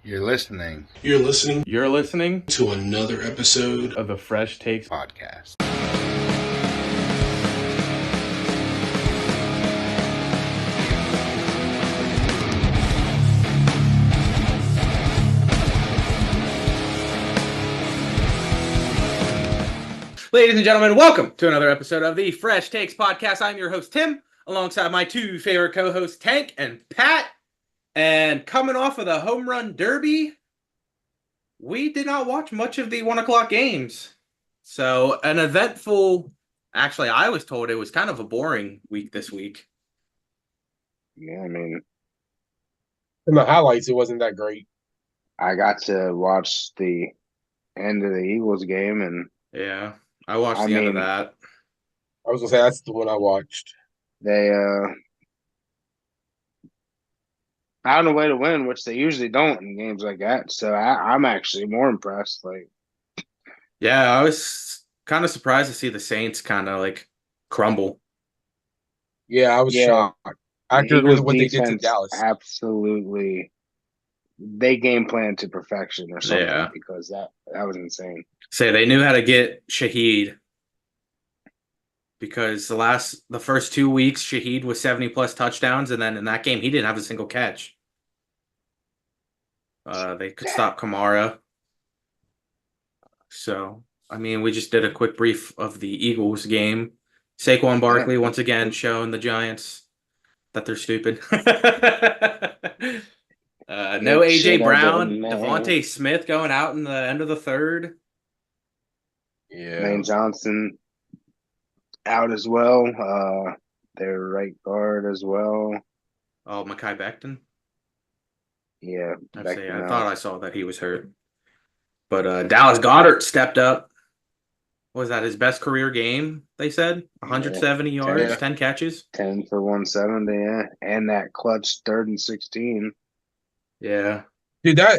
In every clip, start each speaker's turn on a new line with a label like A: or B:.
A: You're listening
B: You're listening
C: You're listening
B: to another episode
C: of the FreshTakes
A: podcast.
C: Ladies and gentlemen, welcome to another episode of the FreshTakes podcast. I'm your host, Tim, alongside my two favorite co-hosts, Tank and Pat. And coming off of the home run derby, we did not watch much of the 1 o'clock games. So an eventful, actually, I was told it was kind of a boring week this week.
D: Yeah, I mean,
E: In the highlights, it wasn't that great.
D: I got to watch the end of the Eagles game, and
C: Yeah, I watched
D: I
C: the end of
D: mean-
C: that.
E: I was gonna say that's the one I watched.
D: they found a way to win, which they usually don't in games like that. So I'm actually more impressed. Like,
C: Yeah, I was kind of surprised to see the Saints kind of like crumble.
E: Yeah, I was
D: Yeah.
E: shocked after
D: Eagles
E: what they did to
D: defense
E: Dallas.
D: absolutely, they game plan to perfection or something
C: Yeah.
D: because that was insane.
C: Say they knew how to get Shaheed because the first 2 weeks Shaheed was 70 plus touchdowns, and then in that game he didn't have a single catch. They could stop Kamara. So I mean, we just did a quick brief of the Eagles game. Saquon Barkley once again showing the Giants that they're stupid. No
D: Good
C: AJ
D: shit,
C: Brown,
D: man.
C: Devontae Smith going out in the end of the third.
E: Yeah,
D: Lane Johnson out as well. Their right guard as well.
C: Oh, Mekhi Becton.
D: Yeah,
C: I
D: Beckham out.
C: thought I saw that he was hurt. But Dallas Goedert stepped up. What was that his best career game, they said? 170 yards,
E: Yeah.
C: 10 catches.
D: 10 for 170, yeah. And that clutch 3rd and 16.
C: Yeah.
E: dude,
C: Uh,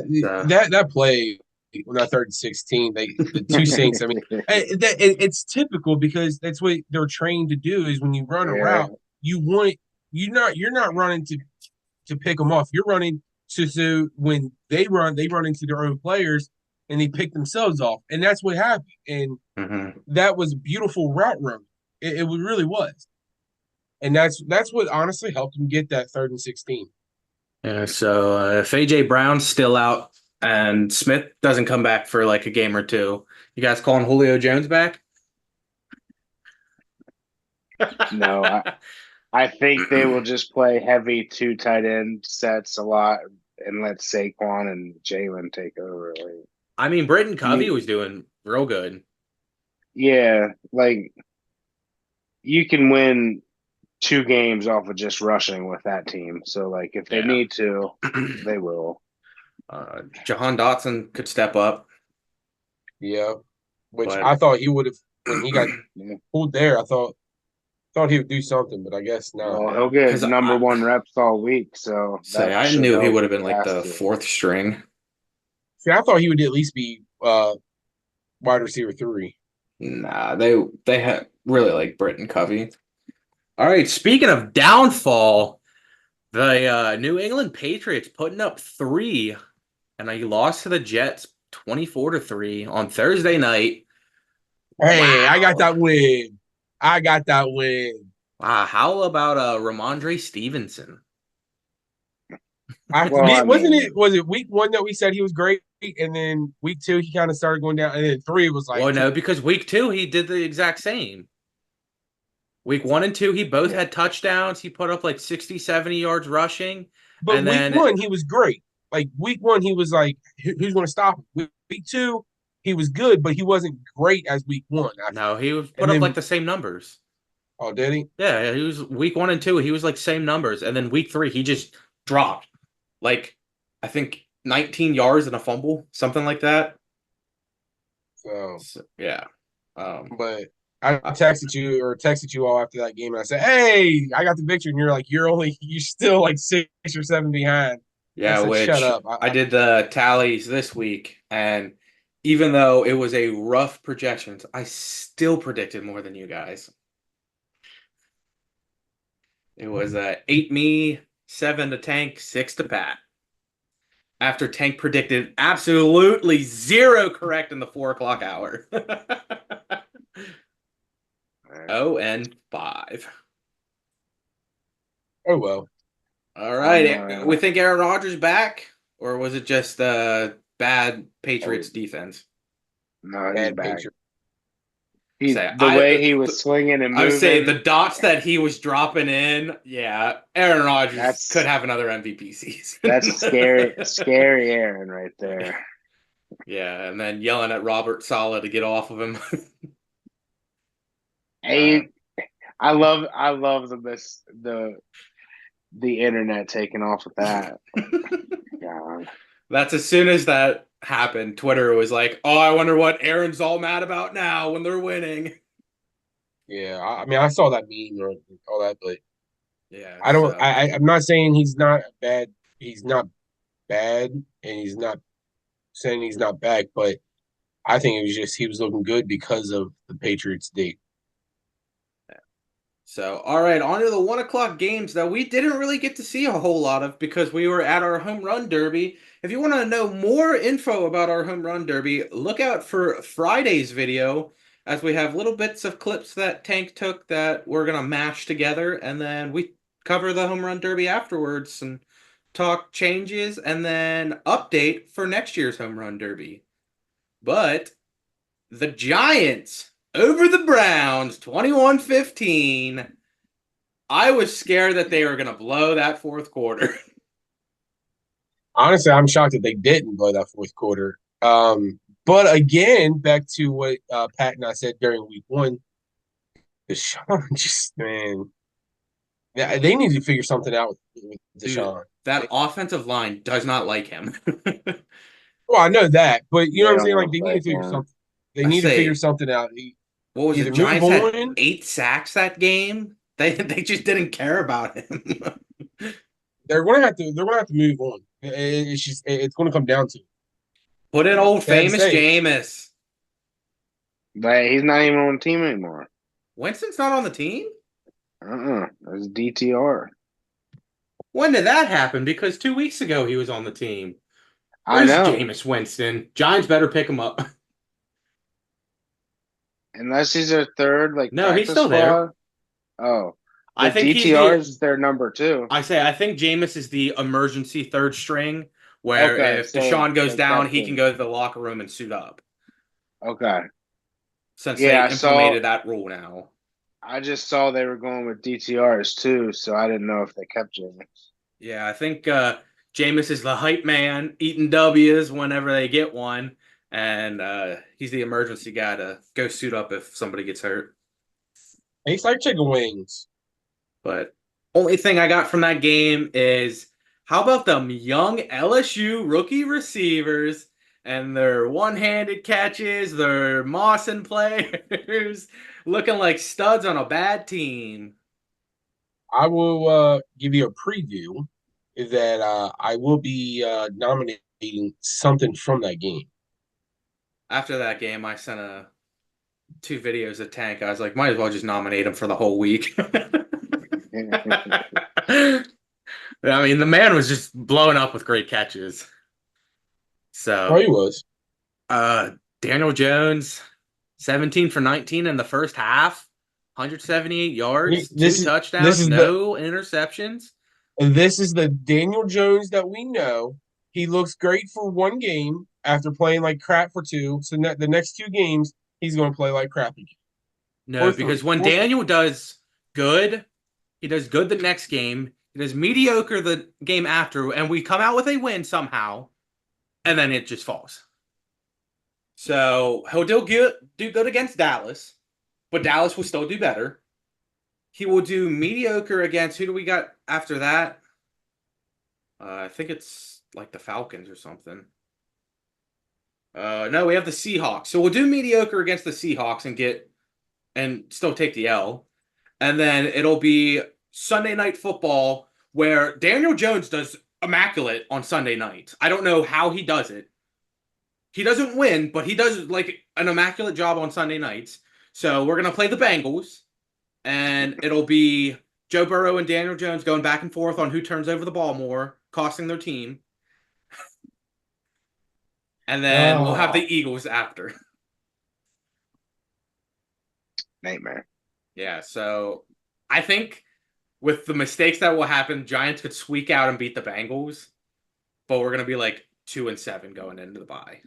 E: that play when that 3rd and 16, the two Saints. I mean, it's typical because that's what they're trained to do. Is when you run a
D: Yeah.
E: route, you're not running to pick them off. You're running so when they run into their own players and they pick themselves off, and that's what happened. And
C: mhm.
E: that was beautiful route running. It really was, and that's what honestly helped him get that 3rd and 16.
C: Yeah, so if AJ Brown's still out and Smith doesn't come back for like a game or two, you guys calling Julio Jones back?
D: No, I think they will just play heavy 2 tight end sets a lot and let Saquon and Jalen take over. Like,
C: I mean, Britton Covey was doing real good.
D: yeah, like you can win 2 games off of just rushing with that team. So, like, if they
C: Yeah.
D: need to, they will.
C: Jahan Dotson could step up.
E: Yeah, which
C: But-
E: I thought he would have when he got
D: Yeah.
E: pulled there. I thought he would do something, but I guess no.
D: Well, he'll get
C: 'Cause
D: number
C: I-
D: 1 reps all week. So
C: Say,
D: that
C: I
D: should
C: knew he
D: help
C: would have been
D: if
C: like
D: he
C: the
D: has to.
C: 4th string.
E: See, I thought he would at least be wide receiver 3.
C: Nah, they had really like Britton Covey. All right, speaking of downfall, the New England Patriots putting up 3, and they lost to the Jets 24-3 on Thursday night.
E: Hey,
C: Wow.
E: I got that win.
C: Wow, how about Ramondre Stevenson?
E: I
D: Well,
E: forget,
D: I
E: wasn't
D: mean-
E: it? Was it week 1 that we said he was great, and then week 2 he kind of started going down, and then 3 was like,
C: Well, no, because week 2 he did the exact same. Week 1 and 2 he both had touchdowns. He put up like 60, 70 yards rushing.
E: but
C: and
E: week
C: then-
E: 1 he was great. Like week 1 he was like, who's going to stop him? Week 2 he was good, but he wasn't great as week 1.
C: No, he put
E: And
C: up
E: then-
C: like the same numbers.
E: Oh, did he?
C: Yeah, he was week 1 and 2. He was like same numbers, and then week 3 he just dropped, like I think 19 yards and a fumble, something like that.
E: So,
C: So, yeah,
E: but I texted you all after that game, and I said, "Hey, I got the victory," and you're like, "You're still like 6 or 7 behind."
C: yeah.
E: I said,
C: Which
E: shut up.
C: I did the tallies this week, and even though it was a rough projections, I still predicted more than you guys. It was 8 me, 7 to Tank, 6 to Pat. after Tank predicted absolutely zero correct in the 4 o'clock hour. 0-5.
E: Oh well.
C: All right. We think Aaron Rodgers back, or was it just bad Patriots defense?
D: No, he's back.
C: The
D: way he was swinging and moving.
C: I would say the dots that he was dropping in, yeah, Aaron Rodgers could have another MVP season.
D: That's scary Aaron right there.
C: Yeah, and then yelling at Robert Saleh to get off of him.
D: Hey, I love the internet taking off with that. God.
C: That's as soon as that happened, Twitter was like, "Oh, I wonder what Aaron's all mad about now when they're winning."
E: Yeah, I mean, I saw that meme or all that, but
C: yeah,
E: I don't. I'm not saying he's not bad. He's not bad, and he's not saying he's not back. But I think it was just he was looking good because of the Patriots date.
C: So, all right, on to the 1 o'clock games that we didn't really get to see a whole lot of because we were at our home run derby. If you want to know more info about our home run derby, look out for Friday's video as we have little bits of clips that Tank took that we're going to mash together, and then we cover the home run derby afterwards and talk changes and then update for next year's home run derby. But the Giants over the Browns, 21-15. I was scared that they were going to blow that fourth quarter.
E: Honestly, I'm shocked that they didn't blow that fourth quarter. But again, back to what Pat and I said during week one, Deshaun just, man, they need to figure something out with Deshaun.
C: Dude, that offensive line does not like him.
E: Well, I know that, but you know what I'm saying? Like, they need to figure something. They need to figure something out.
C: What was it? Giants had 8 sacks that game. They just didn't care about him.
E: They're gonna have to move on. It's gonna come down to
C: put in old famous Jameis.
D: But he's not even on the team anymore.
C: Winston's not on the team?
D: That's DTR.
C: When did that happen? Because 2 weeks ago he was on the team.
D: Where's I know.
C: Jameis Winston? Giants better pick him up.
D: Unless he's their third,
C: no, he's still there.
D: Oh,
C: I think
D: DTR is their number 2.
C: I think Jameis is the emergency third string, where if Deshaun goes down, he can go to the locker room and suit up.
D: Okay.
C: Since they implemented that rule now.
D: I just saw they were going with DTRs too, so I didn't know if they kept Jameis.
C: Yeah, I think Jameis is the hype man, eating W's whenever they get one, and he's the emergency guy to go suit up if somebody gets hurt.
E: Tastes like chicken wings.
C: But only thing I got from that game is how about them young LSU rookie receivers and their one-handed catches, their mossing players, looking like studs on a bad team.
E: I will give you a preview that I will be nominating something from that game.
C: After that game, I sent 2 videos of Tank. I was like, might as well just nominate him for the whole week. I mean, the man was just blowing up with great catches. So
E: he was.
C: Daniel Jones, 17 for 19 in the first half, 178 yards, 2 touchdowns, no interceptions.
E: And this is the Daniel Jones that we know. He looks great for one game after playing like crap for 2. So the next 2 games, he's going to play like crap again.
C: No, because when Daniel does good, he does good the next game. He does mediocre the game after, and we come out with a win somehow, and then it just falls. So he'll do good against Dallas, but Dallas will still do better. He will do mediocre against, who do we got after that? I think it's like the Falcons or something. No, we have the Seahawks. So we'll do mediocre against the Seahawks and still take the L. And then it'll be Sunday Night Football where Daniel Jones does immaculate on Sunday night. I don't know how he does it. He doesn't win, but he does like an immaculate job on Sunday nights. So we're going to play the Bengals, and it'll be Joe Burrow and Daniel Jones going back and forth on who turns over the ball more, costing their team. and then we'll have the Eagles after.
D: Nightmare.
C: Yeah, so I think with the mistakes that will happen, Giants could squeak out and beat the Bengals, but we're gonna be like 2-7 going into the bye.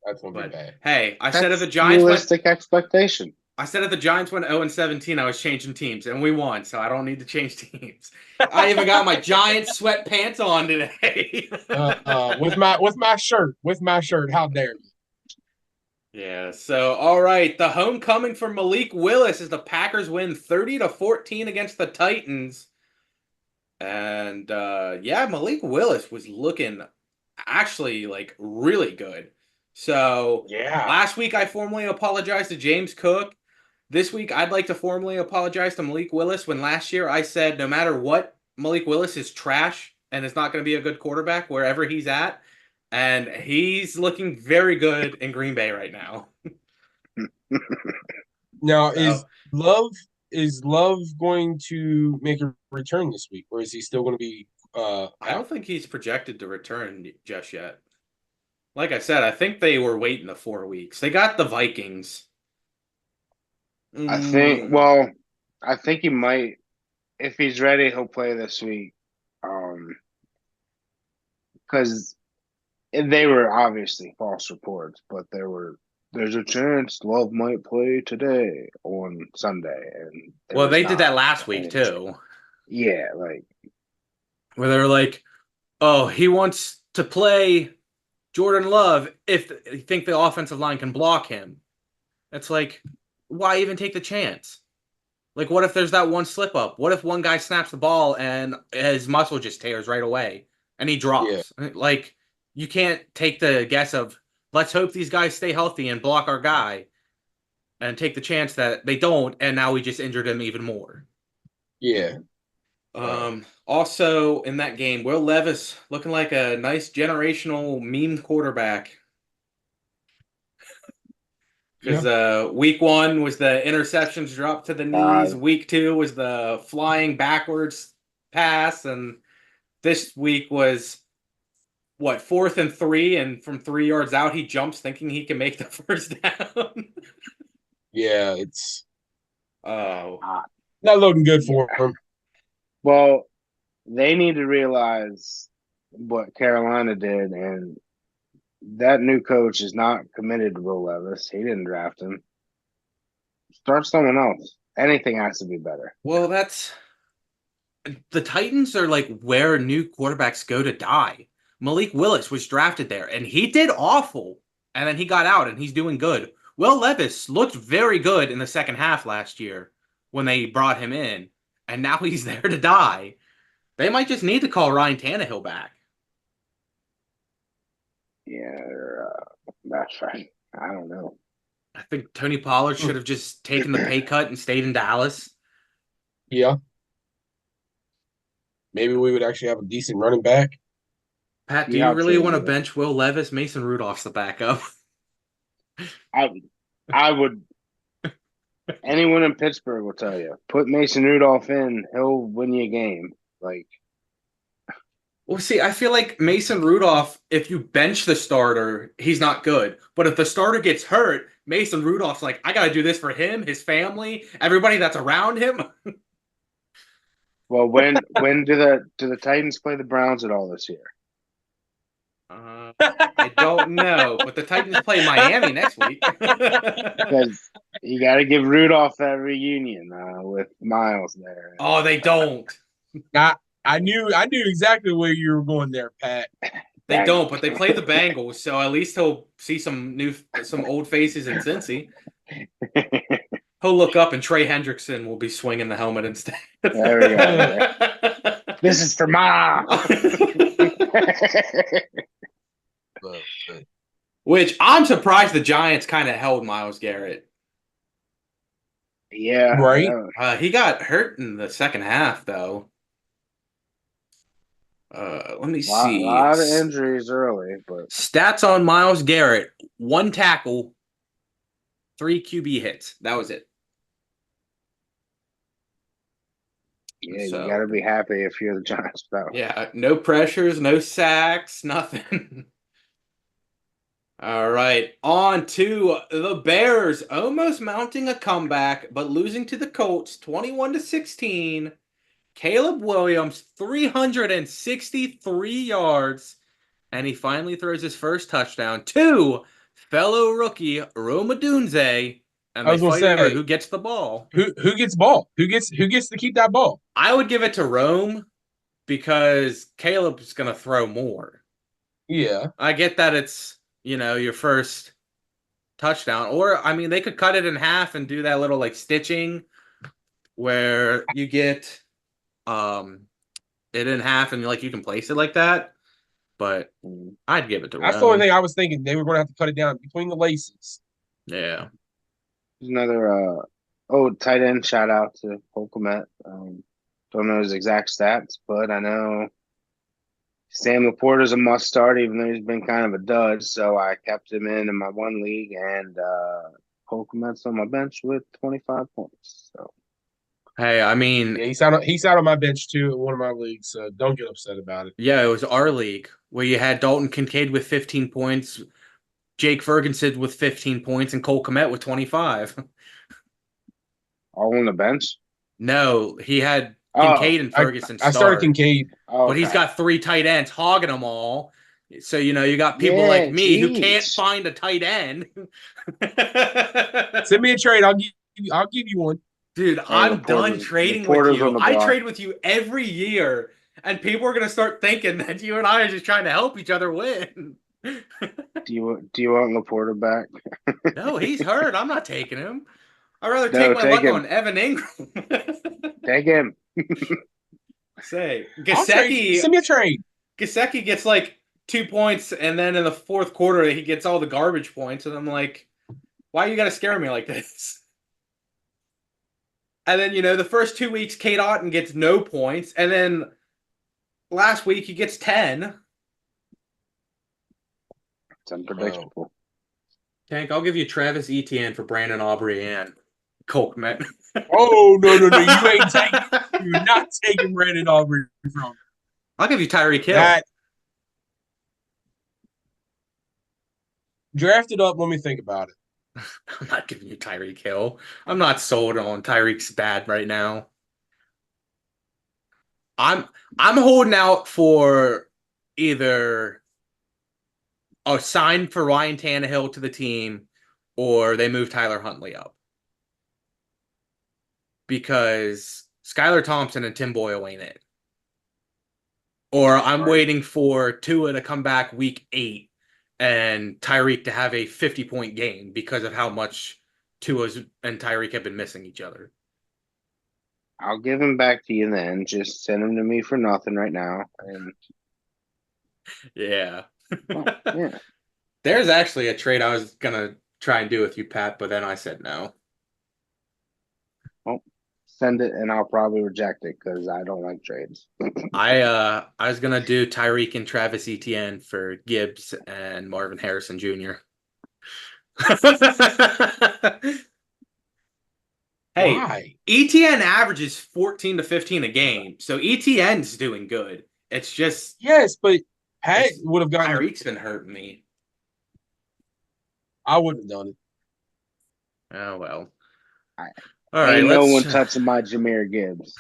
E: That's gonna be
C: But
E: bad.
C: hey, I
D: That's
C: said if the Giants
D: realistic expectation.
C: I said if the Giants went 0-17, I was changing teams, and we won, so I don't need to change teams. I even got my Giants sweatpants on today.
E: With my shirt, how dare you?
C: Yeah, so all right, the homecoming for Malik Willis is the Packers win 30-14 against the Titans. And yeah, Malik Willis was looking actually like really good. So
E: Yeah.
C: last week I formally apologized to James Cook. This week I'd like to formally apologize to Malik Willis when last year I said no matter what, Malik Willis is trash and is not going to be a good quarterback wherever he's at. And he's looking very good in Green Bay right now.
E: Now,
C: So,
E: is Love going to make a return this week, or is he still going to be?
C: I don't think he's projected to return just yet. Like I said, I think they were waiting the 4 weeks. They got the Vikings.
D: I think he might. If he's ready, he'll play this week. Because they were obviously false reports, but there's a chance Love might play today on Sunday, and
C: well, they did that last week too.
D: Yeah, like
C: where they were like, "Oh, he wants to play Jordan Love if they think the offensive line can block him." It's like, why even take the chance? Like, what if there's that one slip up? What if one guy snaps the ball and his muscle just tears right away and he drops? Yeah. Like, you can't take the guess of, let's hope these guys stay healthy and block our guy and take the chance that they don't, and now we just injured him even more.
E: Yeah.
C: Also, in that game, Will Levis looking like a nice generational meme quarterback. Because week 1 was the interceptions dropped to the knees. Week 2 was the flying backwards pass. And this week was, 4th and 3. And from 3 yards out, he jumps thinking he can make the first down.
E: Yeah, it's
C: not
E: looking good for him.
D: Well, they need to realize what Carolina did, and that new coach is not committed to Will Levis. He didn't draft him. Start someone else. Anything has to be better.
C: Well, the Titans are like where new quarterbacks go to die. Malik Willis was drafted there, and he did awful. And then he got out, and he's doing good. Will Levis looked very good in the second half last year when they brought him in, and now he's there to die. They might just need to call Ryan Tannehill back.
D: Yeah, that's right. I don't know.
C: I think Tony Pollard should have just taken the pay cut and stayed in Dallas.
E: Yeah. Maybe we would actually have a decent running back.
C: Pat, do you really want to bench Will Levis? Mason Rudolph's the backup.
D: I would. Anyone in Pittsburgh will tell you, put Mason Rudolph in, he'll win you a game. Like,
C: well, see, I feel like Mason Rudolph, if you bench the starter, he's not good. But if the starter gets hurt, Mason Rudolph's like, I got to do this for him, his family, everybody that's around him.
D: Well, when do the Titans play the Browns at all this year?
C: I don't know, but the Titans play Miami next week.
D: Because you got to give Rudolph that reunion with Miles there.
C: Oh, they don't.
E: I knew exactly where you were going there, Pat.
C: They don't, but they play the Bengals, so at least he'll see some old faces in Cincy. He'll look up and Trey Hendrickson will be swinging the helmet instead.
D: There we go. This is for Ma.
C: Which I'm surprised the Giants kind of held Myles Garrett.
D: Yeah.
E: Right.
C: He got hurt in the second half, though. Let me see.
D: A lot of injuries early, but
C: stats on Myles Garrett: 1 tackle, 3 QB hits. That was it.
D: Yeah, you got to be happy if you're the Giants, though.
C: Yeah, no pressures, no sacks, nothing. All right, on to the Bears, almost mounting a comeback, but losing to the Colts 21-16. Caleb Williams, 363 yards, and he finally throws his first touchdown to fellow rookie Rome Odunze, and
E: I
C: they
E: was gonna
C: fight over
E: say,
C: who gets the ball.
E: who gets ball? Who gets to keep that ball?
C: I would give it to Rome because Caleb's going to throw more.
E: Yeah.
C: I get that it's, your first touchdown. Or, I mean, they could cut it in half and do that little, like, stitching where you get it in half and, like, you can place it like that. But I'd give it to
E: That's the only
C: Rome.
E: thing I was thinking. They were going to have to cut it down between the laces.
C: Yeah.
D: There's another tight end shout out to Holcomet. Don't know his exact stats, but I know Sam Laporta's a must start, even though he's been kind of a dud. So I kept him in my one league, and Holcomet's on my bench with 25 points. So
C: Hey, I mean,
E: Yeah, he's out on my bench too in one of my leagues, so don't get upset about it.
C: yeah, it was our league where you had Dalton Kincaid with 15 points, Jake Ferguson with 15 points, and Cole Kmet with 25.
D: all on the bench.
C: No, he had
D: Oh,
C: Kincaid and
E: I
C: Ferguson
E: I started
C: start,
E: Kincaid.
D: oh,
C: but he's
D: okay.
C: got 3 tight ends hogging them all. So, you got people
D: Yeah,
C: like me who can't
D: jeez.
C: find a tight end.
E: Send me a trade. I'll give you one.
C: Dude,
D: Hey,
C: I'm done
D: Laporta's
C: trading with
D: on
C: you.
D: the
C: I
D: block.
C: trade with you every year, and people are gonna start thinking that you and I are just trying to help each other win.
D: Do you want Laporta back?
C: No, he's hurt. I'm not taking him. I'd rather
D: No,
C: take my
D: take
C: luck
D: him.
C: on Evan Ingram.
D: Take him.
C: Say,
E: I'll trade. Send me a trade.
C: Gasecki gets like 2 points, and then in the fourth quarter he gets all the garbage points, and I'm like, why you gotta scare me like this? And then the first 2 weeks, Kate Otten gets no points, and then last week he gets 10.
D: It's unpredictable.
C: Tank, I'll give you Travis Etienne for Brandon Aubrey and Cole Kmet.
E: Oh no! You ain't taking. You're not taking Brandon Aubrey from.
C: I'll give you Tyreek Hill.
E: That drafted up. Let me think about it.
C: I'm not giving you Tyreek Hill. I'm not sold on Tyreek's bad right now. I'm holding out for either a sign for Ryan Tannehill to the team or they move Tyler Huntley up. Because Skylar Thompson and Tim Boyle ain't it. Or I'm waiting for Tua to come back week 8 and Tyreek to have a 50-point game because of how much Tua and Tyreek have been missing each other.
D: I'll give him back to you then. Just send him to me for nothing right now. And
C: yeah.
D: yeah.
C: There's actually a trade I was gonna try and do with you, Pat, but then I said no.
D: Well, send it and I'll probably reject it because I don't like trades.
C: I was gonna do Tyreek and Travis Etienne for Gibbs and Marvin Harrison Jr. Hey,
E: Why?
C: Etienne averages 14 to 15 a game, so Etienne's doing good. It's just
E: Yes, but Pat would have gotten.
C: Tyreek's been hurting me.
E: I wouldn't have done it.
C: Oh well.
D: All
C: right,
D: no one touching my Jameer Gibbs.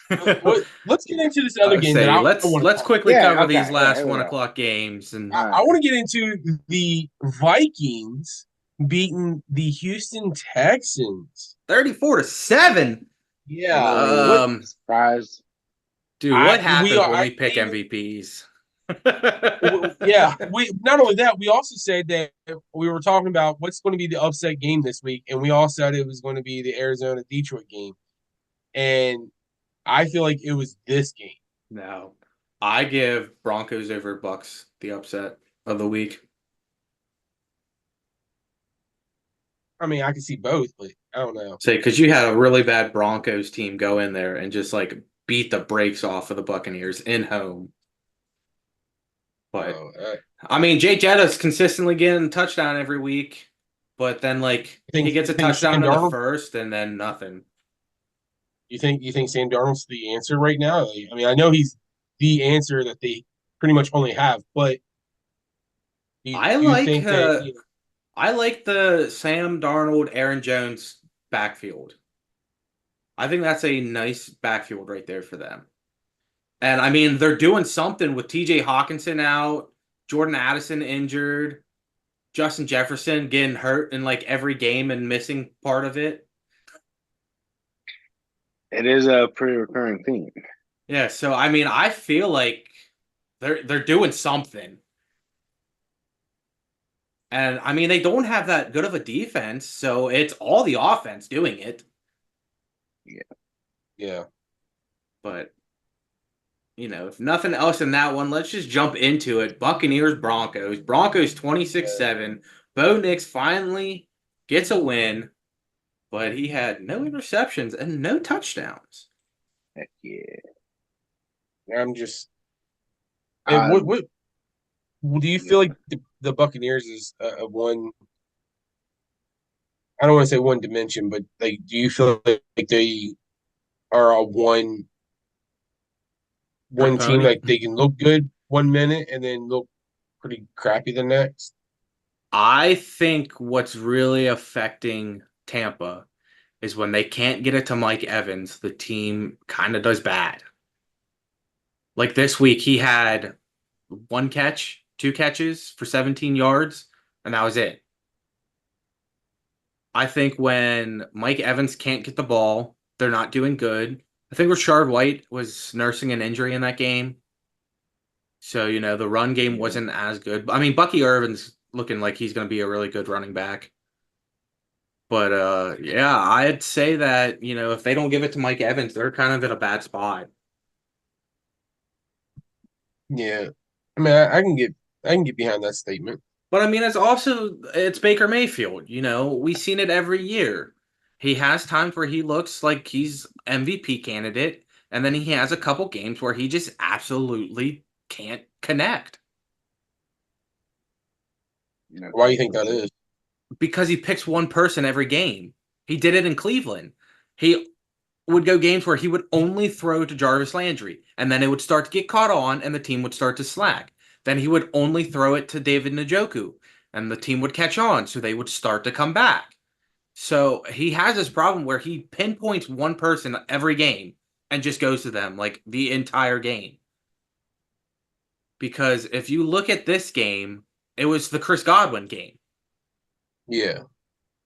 E: Let's get into this other game.
C: Let's quickly cover these last 1 o'clock games, and
E: I want to get into the Vikings beating the Houston Texans
C: 34-7.
E: Yeah.
D: Surprise.
C: Dude, what happens when we pick MVPs?
E: Yeah, we not only that, we also said that we were talking about what's going to be the upset game this week, and we all said it was going to be the Arizona Detroit game, and I feel like it was this game.
C: No, I give Broncos over Bucks the upset of the week.
E: I mean, I can see both, but I don't know.
C: Say because you had a really bad Broncos team go in there and just like beat the brakes off of the Buccaneers in home. But I mean, Jay Jetta's consistently getting a touchdown every week, but then like he gets a touchdown in the first and then nothing.
E: You think Sam Darnold's the answer right now? I mean, I know he's the answer that they pretty much only have, but
C: I like the Sam Darnold, Aaron Jones backfield. I think that's a nice backfield right there for them. And I mean, they're doing something with TJ Hawkinson out, Jordan Addison injured, Justin Jefferson getting hurt in like every game and missing part of it.
D: It is a pretty recurring theme.
C: Yeah, so I mean, I feel like they're doing something. And I mean, they don't have that good of a defense, so it's all the offense doing it.
E: Yeah.
C: But if nothing else in that one, let's just jump into it. Buccaneers, Broncos. Broncos 26-7. Bo Nix finally gets a win, but he had no interceptions and no touchdowns.
D: Heck yeah.
E: I'm just. And what do you feel like the Buccaneers is a one? I don't want to say one dimension, but like, do you feel like they are a one team? Like they can look good 1 minute and then look pretty crappy the next?
C: I think what's really affecting Tampa is when they can't get it to Mike Evans, the team kind of does bad. Like this week, he had 2 catches for 17 yards, and that was it. I think when Mike Evans can't get the ball, they're not doing good. I think Rashard White was nursing an injury in that game. So, the run game wasn't as good. I mean, Bucky Irvin's looking like he's going to be a really good running back. But, yeah, I'd say that, if they don't give it to Mike Evans, they're kind of in a bad spot.
E: Yeah. I mean, I can get behind that statement.
C: But, I mean, it's Baker Mayfield. We've seen it every year. He has times where he looks like he's MVP candidate, and then he has a couple games where he just absolutely can't connect.
E: Why do you think that is?
C: Because he picks one person every game. He did it in Cleveland. He would go games where he would only throw to Jarvis Landry, and then it would start to get caught on, and the team would start to slack. Then he would only throw it to David Njoku, and the team would catch on, so they would start to come back. So he has this problem where he pinpoints one person every game and just goes to them like the entire game. Because if you look at this game, it was the Chris Godwin game.
E: Yeah.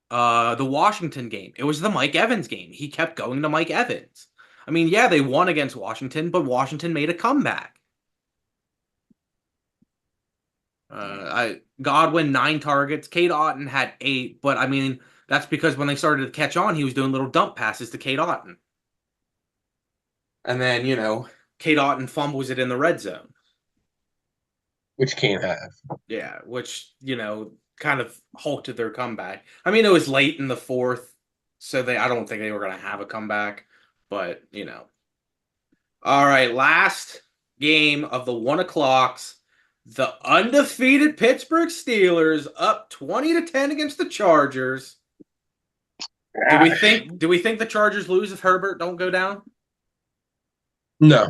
C: The Washington game, it was the Mike Evans game. He kept going to Mike Evans. I mean, yeah, they won against Washington, but Washington made a comeback. Godwin 9 targets. Cade Otton had 8, but I mean that's because when they started to catch on, he was doing little dump passes to Cade Otton, and then Cade Otton fumbles it in the red zone,
E: which can't have.
C: Yeah, which kind of halted their comeback. I mean, it was late in the fourth, so I don't think they were going to have a comeback, but All right, last game of the 1 o'clocks. The undefeated Pittsburgh Steelers up 20-10 against the Chargers. Do we think the Chargers lose if Herbert don't go down?
E: No.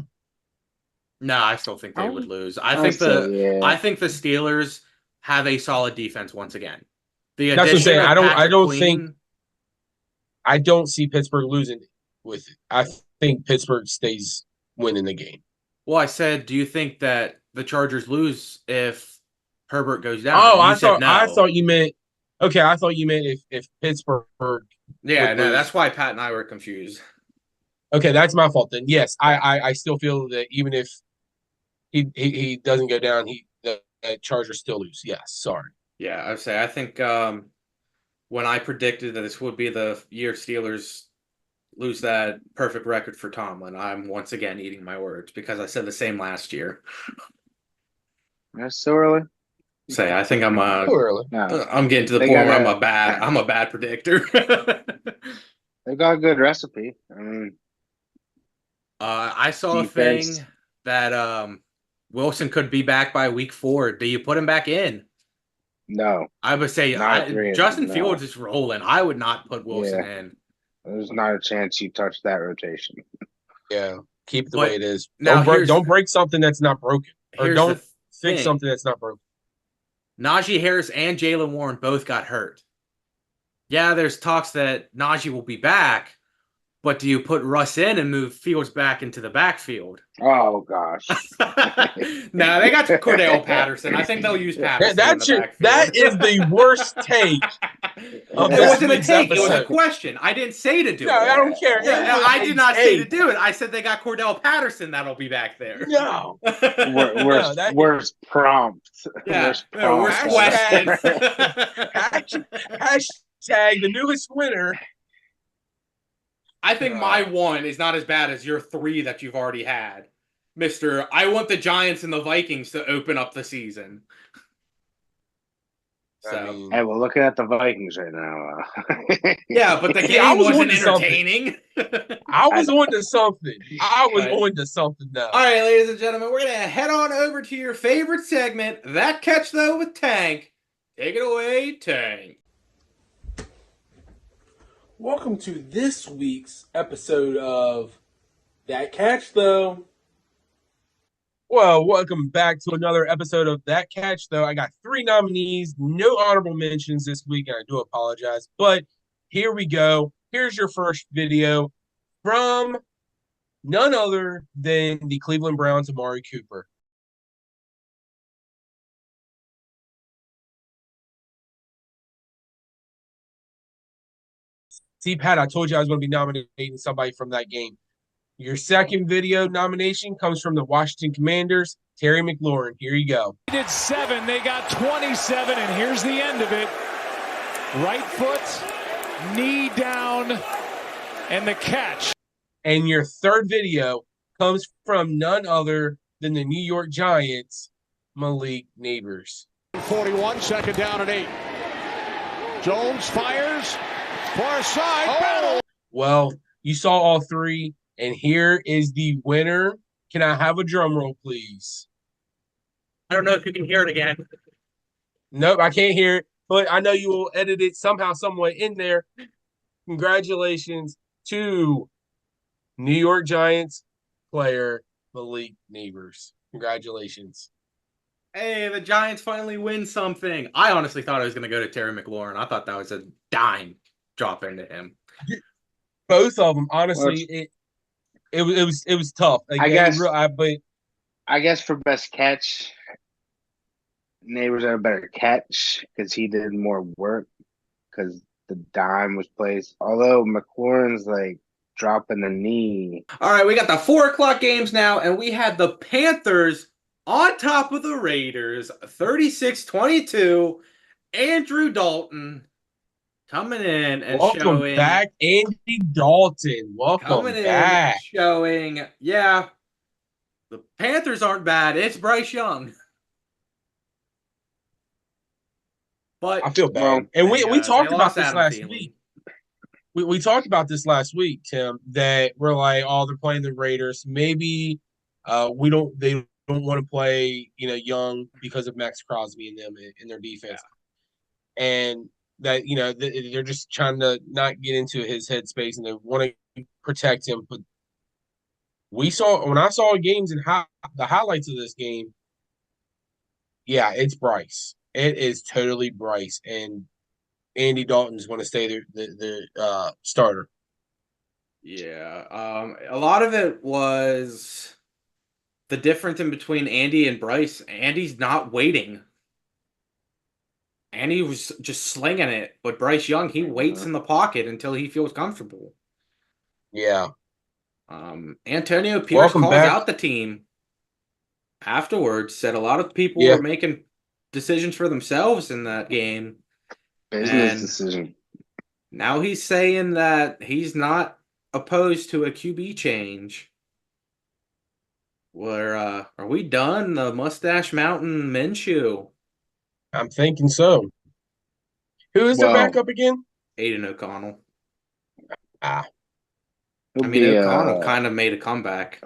C: No, I still think they would lose. I think the Steelers have a solid defense once again.
E: That's what I'm saying. I don't see Pittsburgh losing with it. I think Pittsburgh stays winning the game.
C: Well, I said, do you think that the Chargers lose if Herbert goes down?
E: Oh, I thought you meant if Pittsburgh.
C: Yeah, no, that's why Pat and I were confused.
E: Okay, that's my fault then. Yes, I still feel that even if he doesn't go down, the Chargers still lose. Yes, sorry.
C: Yeah, I think when I predicted that this would be the year Steelers lose that perfect record for Tomlin, I'm once again eating my words because I said the same last year.
D: That's so early.
C: I think I'm
E: too early.
C: I'm getting to the point where I'm a bad predictor.
D: They got a good recipe. I mean,
C: I saw a thing that Wilson could be back by week 4. Do you put him back in?
D: No.
C: I would say Justin Fields is rolling. I would not put Wilson in.
D: There's not a chance you touch that rotation.
E: Yeah, keep it the way it is.
C: Now
E: don't break something that's not broken, or don't fix something that's not broken.
C: Najee Harris and Jaylen Warren both got hurt. Yeah, there's talks that Najee will be back, but do you put Russ in and move Fields back into the backfield?
D: Oh gosh.
C: No, they got Cordell Patterson. I think they'll use Patterson in the backfield.
E: That is the worst take of
C: It
E: this
C: wasn't a
E: week's
C: take. It was a
E: episode.
C: question. I didn't say to do
E: No,
C: it.
E: I don't care.
C: Yeah,
E: It was
C: I
E: a
C: did not say to
E: take.
C: do it. I said they got Cordell Patterson that'll be back there.
E: No.
D: Worst prompt.
C: Yeah,
D: Worst
C: worst question.
E: Hashtag the newest winner.
C: I think my one is not as bad as your three that you've already had. Mr. I want the Giants and the Vikings to open up the season. So,
D: Hey, we're looking at the Vikings right now.
C: yeah, but the game wasn't entertaining.
E: I was on to something. On to something now.
C: All right, ladies and gentlemen, we're going to head on over to your favorite segment, That Catch Though with Tank. Take it away, Tank.
A: Welcome to this week's episode of That Catch Though.
E: Well, welcome back to another episode of That Catch, though. I got 3 nominees, no honorable mentions this week, and I do apologize. But here we go. Here's your first video from none other than the Cleveland Browns' Amari Cooper. See, Pat, I told you I was going to be nominating somebody from that game. Your second video nomination comes from the Washington Commanders, Terry McLaurin. Here you go.
F: They did 7, they got 27, and here's the end of it. Right foot, knee down, and the catch.
E: And your third video comes from none other than the New York Giants, Malik Neighbors.
F: 41, second down and 8. Jones fires, far side, battle.
E: Well, you saw all 3. And here is the winner. Can I have a drum roll, please?
C: I don't know if you can hear it again.
E: Nope, I can't hear it. But I know you will edit it somehow, somewhat in there. Congratulations to New York Giants player Malik Neighbors. Congratulations.
C: Hey, the Giants finally win something. I honestly thought I was going to go to Terry McLaurin. I thought that was a dime drop into him.
E: Both of them, honestly, it was tough. Like,
D: I guess for best catch, Neighbors had a better catch because he did more work because the dime was placed. Although McLaurin's like dropping the knee.
C: All right, we got the 4:00 games now, and we had the Panthers on top of the Raiders, 36-22. Andrew Dalton coming in and
E: welcome back, Andy Dalton. Welcome back.
C: Showing, yeah, the Panthers aren't bad. It's Bryce Young. But
E: I feel bad. And we talked about this last week. We talked about this last week, Tim, that we're like, oh, they're playing the Raiders. Maybe they don't want to play, Young because of Max Crosby and them in their defense. Yeah. And that, they're just trying to not get into his headspace and they want to protect him. But when I saw games and the highlights of this game, yeah, it's Bryce. It is totally Bryce. And Andy Dalton's going to stay the starter.
C: Yeah. A lot of it was the difference in between Andy and Bryce. Andy's not waiting. Andy was just slinging it, but Bryce Young, he waits in the pocket until he feels comfortable.
E: Yeah.
C: Antonio Pierce calls out the team afterwards, said a lot of people were making decisions for themselves in that game.
D: Business decision.
C: Now he's saying that he's not opposed to a QB change. Are we done? The Mustache Mountain Minshew.
E: I'm thinking so. Who is their backup again?
C: Aiden O'Connell.
D: O'Connell
C: kind of made a comeback.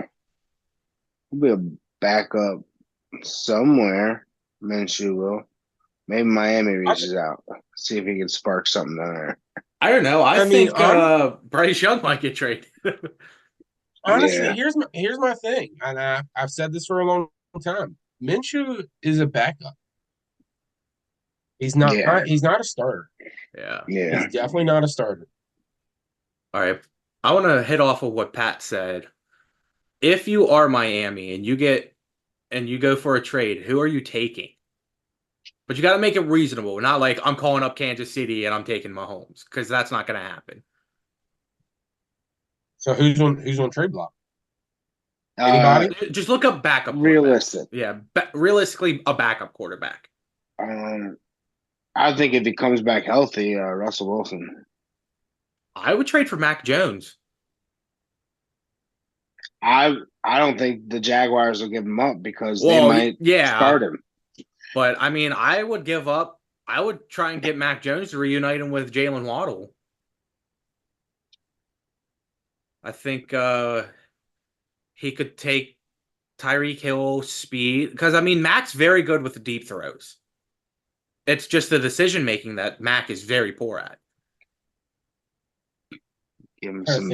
D: He'll be a backup somewhere. Minshew will. Maybe Miami reaches out. See if he can spark something there.
C: I don't know. I think Bryce Young might get traded.
E: Honestly, here's my thing, and I've said this for a long time. Minshew is a backup. He's not.
D: Yeah.
E: He's not a starter.
C: Yeah.
D: Yeah.
E: He's definitely not a starter.
C: All right. I want to hit off of what Pat said. If you are Miami and you go for a trade, who are you taking? But you got to make it reasonable, not like I'm calling up Kansas City and I'm taking Mahomes, because that's not going to happen.
E: So who's on trade block? Anybody?
C: Just look up backup.
D: Realistic.
C: Yeah, realistically, a backup quarterback.
D: I think if he comes back healthy, Russell Wilson.
C: I would trade for Mac Jones.
D: I don't think the Jaguars will give him up because they might start him.
C: But I mean, I would give up. I would try and get Mac Jones to reunite him with Jalen Waddle. I think he could take Tyreek Hill speed, because I mean, Mac's very good with the deep throws. It's just the decision making that Mac is very poor at.
D: Give him
E: some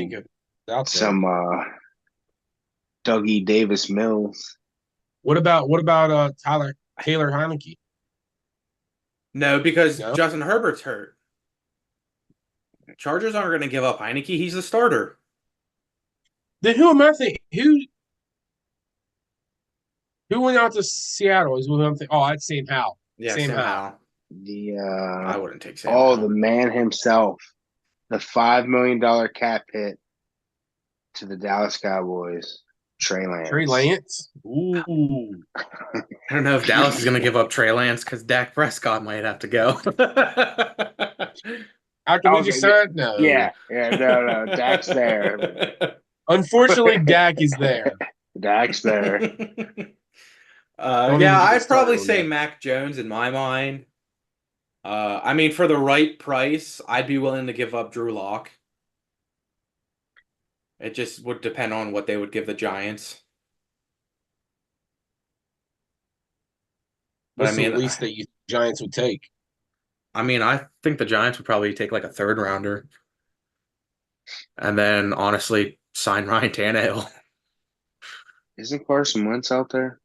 D: Dougie Davis Mills.
E: What about Taylor Heineke?
C: No, because Justin Herbert's hurt. Chargers aren't going to give up Heineke. He's the starter.
E: Then who am I thinking? Who went out to Seattle? Is what I'm thinking. Oh, that's Sam Howell.
C: Yeah, Sam Howell. I wouldn't take Sam Howell.
D: The man himself. The $5 million cap hit to the Dallas Cowboys. Trey Lance.
E: Trey Lance? Ooh.
C: I don't know if Dallas is going to give up Trey Lance because Dak Prescott might have to go.
E: After we just signed? No.
D: Yeah, no. Dak's there.
E: Unfortunately, Dak is there.
D: Dak's there.
C: I'd probably say Mac Jones in my mind. I mean, for the right price, I'd be willing to give up Drew Lock. It just would depend on what they would give the Giants. But
E: What's the least that you Giants would take?
C: I mean, I think the Giants would probably take like a third rounder. And then, honestly, sign Ryan Tannehill.
D: Isn't Carson Wentz out there?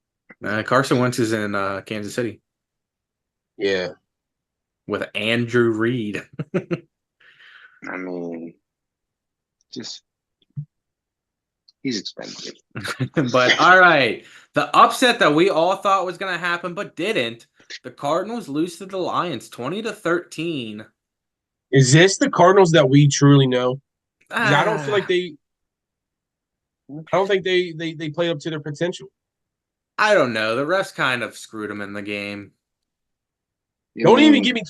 C: Carson Wentz is in Kansas City.
E: Yeah.
C: With Andrew Reid.
D: I mean, he's expensive.
C: But, all right. The upset that we all thought was going to happen but didn't. The Cardinals lose to the Lions 20-13.
E: Is this the Cardinals that we truly know? I don't feel like I don't think they played up to their potential.
C: I don't know. The refs kind of screwed them in the game.
E: Don't even get me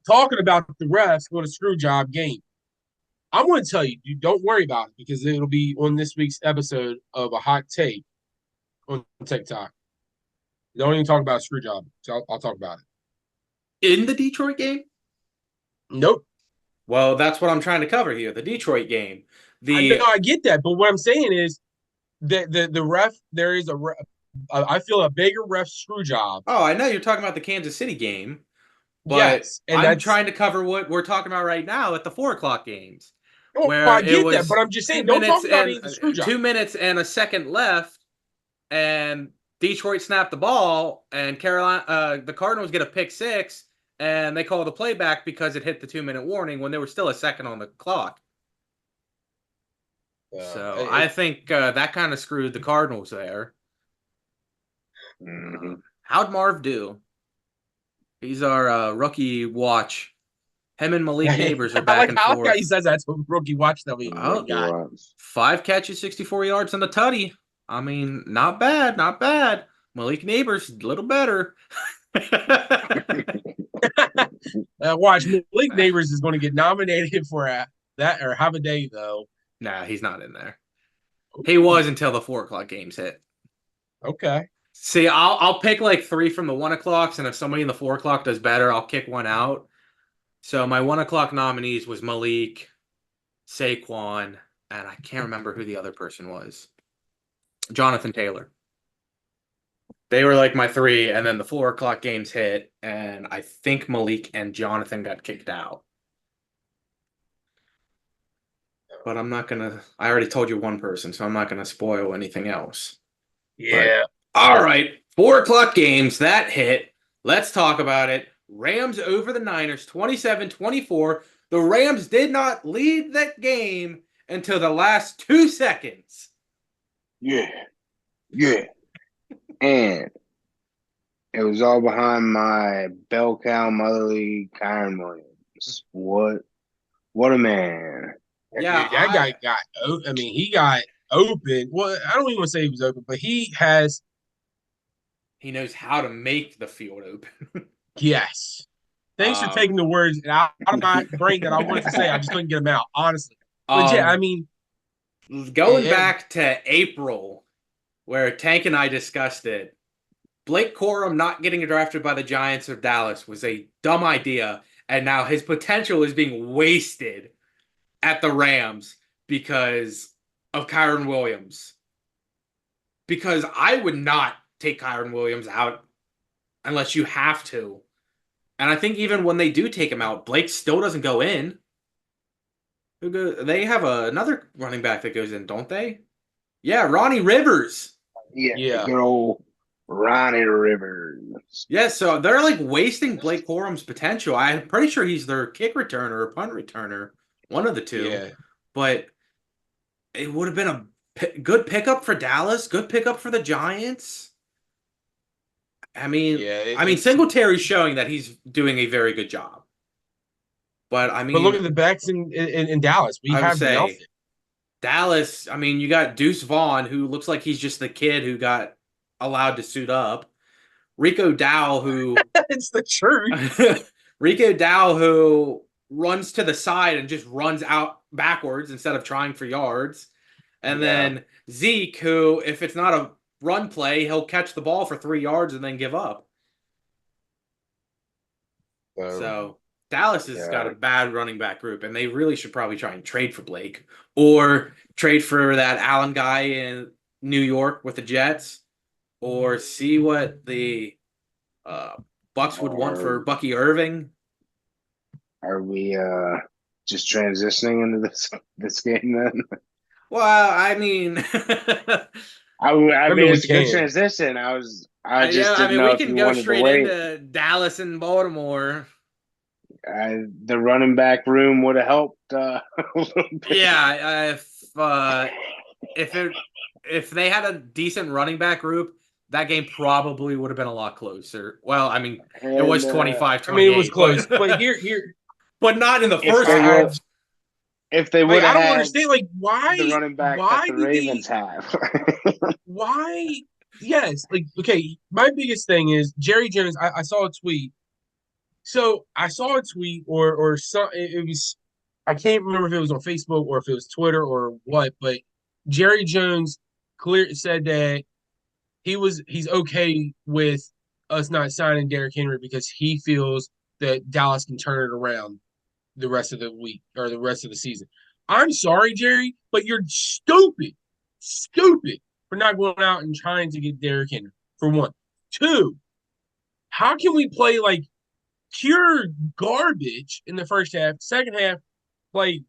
E: talking about the refs with a screw job game. I'm going to tell you, don't worry about it because it'll be on this week's episode of A Hot Take on TikTok. Don't even talk about a screw job. So I'll talk about it.
C: In the Detroit game?
E: Nope.
C: Well, that's what I'm trying to cover here. The Detroit game.
E: I get that, but what I'm saying is that the ref, there is I feel a bigger ref screw job.
C: Oh, I know you're talking about the Kansas City game, but
E: yes, and
C: I'm trying to cover what we're talking about right now at the 4:00 games.
E: Oh,
C: where
E: I get that, but I'm just saying, don't talk about the screw job.
C: 2 minutes and a second left, and Detroit snapped the ball, and the Cardinals get a pick six, and they call the playback because it hit the 2-minute warning when there was still a second on the clock. So I think that kind of screwed the Cardinals there.
D: Mm-hmm.
C: How'd Marv do? He's our rookie watch. Him and Malik Neighbors are back and forth.
E: I like how he says that's a rookie watch that we
C: got. 5 catches, 64 yards, and a tutty. I mean, not bad, not bad. Malik Neighbors, a little better.
E: Watch, Malik Neighbors is going to get nominated for that or have a day, though.
C: Nah, he's not in there. He was until the 4:00 games hit.
E: Okay.
C: See, I'll pick like 3 from the 1:00s, and if somebody in the 4:00 does better, I'll kick one out. So my 1:00 nominees was Malik, Saquon, and I can't remember who the other person was. Jonathan Taylor. They were like my 3, and then the 4:00 games hit, and I think Malik and Jonathan got kicked out. But I'm not going to – I already told you one person, so I'm not going to spoil anything else.
E: Yeah.
C: But, all right, 4:00 games, that hit. Let's talk about it. Rams over the Niners, 27-24. The Rams did not lead that game until the last 2 seconds.
D: Yeah. And it was all behind my bell cow motherly Kyron Williams. What a man.
C: Yeah,
E: Dude, that guy got. I mean, he got open. Well, I don't even want to say he was open, but he
C: knows how to make the field open.
E: Yes. Thanks for taking the words out of my brain that I wanted to say. I just couldn't get them out, honestly. But yeah, I mean,
C: going back to April, where Tank and I discussed it, Blake Corum not getting drafted by the Giants or Dallas was a dumb idea, and now his potential is being wasted at the Rams because of Kyron Williams. Because I would not take Kyron Williams out unless you have to. And I think even when they do take him out, Blake still doesn't go in. They have another running back that goes in, don't they? Yeah, Ronnie Rivers.
D: Yeah. Good old Ronnie Rivers.
C: Yeah, so they're like wasting Blake Corum's potential. I'm pretty sure he's their kick returner or punt returner, one of the two.
E: Yeah.
C: But it would have been a good pickup for Dallas, good pickup for the Giants. I mean, Singletary's showing that he's doing a very good job. But I mean,
E: but look at the backs in Dallas. We have nothing.
C: Dallas. I mean, you got Deuce Vaughn, who looks like he's just the kid who got allowed to suit up. Rico Dow, who
E: it's the truth.
C: Rico Dow, who runs to the side and just runs out backwards instead of trying for yards. And then Zeke, who, if it's not a run play, he'll catch the ball for 3 yards and then give up. So Dallas has got a bad running back group, and they really should probably try and trade for Blake or trade for that Allen guy in New York with the Jets, or see what the Bucks would want for Bucky Irving.
D: Are we just transitioning into this game then?
C: Well, I mean,
D: I mean, it's a good transition. I mean,
C: we can go straight into Dallas and Baltimore.
D: The running back room would have helped.
C: Yeah, if they had a decent running back group, that game probably would have been a lot closer. Well, I mean, it was 25-28.
E: I mean, it was close, but here,
C: but not in the first half.
D: If they would,
E: I don't understand. Like, why
D: the running back
E: why
D: that the Ravens have?
E: Why? Yes. Like, okay. My biggest thing is Jerry Jones. I saw a tweet. So I saw a tweet or some. It was. I can't remember if it was on Facebook or if it was Twitter or what. But Jerry Jones said that he's okay with us not signing Derrick Henry because he feels that Dallas can turn it around the rest of the week or the rest of the season. I'm sorry, Jerry, but you're stupid for not going out and trying to get Derrick Henry, for one. Two, how can we play like pure garbage in the first half, second half, play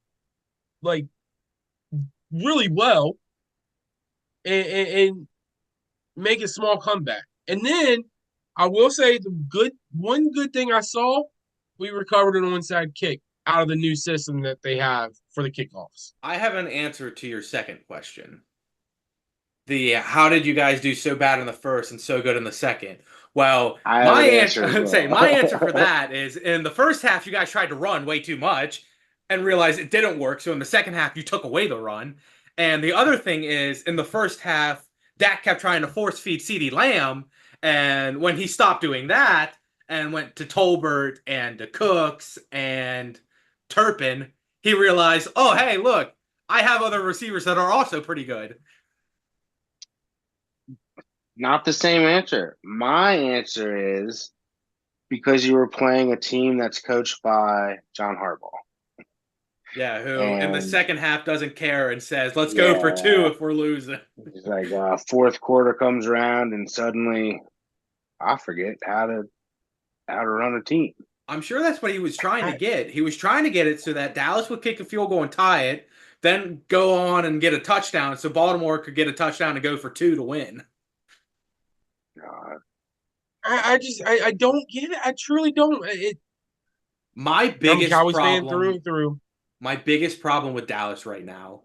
E: like really well and make a small comeback? And then I will say one good thing I saw, we recovered an onside kick out of the new system that they have for the kickoffs.
C: I have an answer to your second question. How did you guys do so bad in the first and so good in the second? Well, my answer for that is in the first half, you guys tried to run way too much and realized it didn't work. So in the second half, you took away the run. And the other thing is in the first half, Dak kept trying to force feed CeeDee Lamb. And when he stopped doing that and went to Tolbert and to Cooks and Turpin, he realized, oh, hey, look, I have other receivers that are also pretty good.
D: Not the same answer. My answer is because you were playing a team that's coached by John Harbaugh.
C: Yeah, who in the second half doesn't care and says, let's go for 2 if we're losing.
D: It's like fourth quarter comes around and suddenly I forget how to run a team.
C: I'm sure that's what he was trying to get. He was trying to get it so that Dallas would kick a field goal and tie it, then go on and get a touchdown so Baltimore could get a touchdown and go for 2 to win.
D: God.
E: I don't get it. I truly don't.
C: My
E: I'm a
C: biggest
E: Cowboys fan
C: problem,
E: through and through.
C: my biggest problem with Dallas right now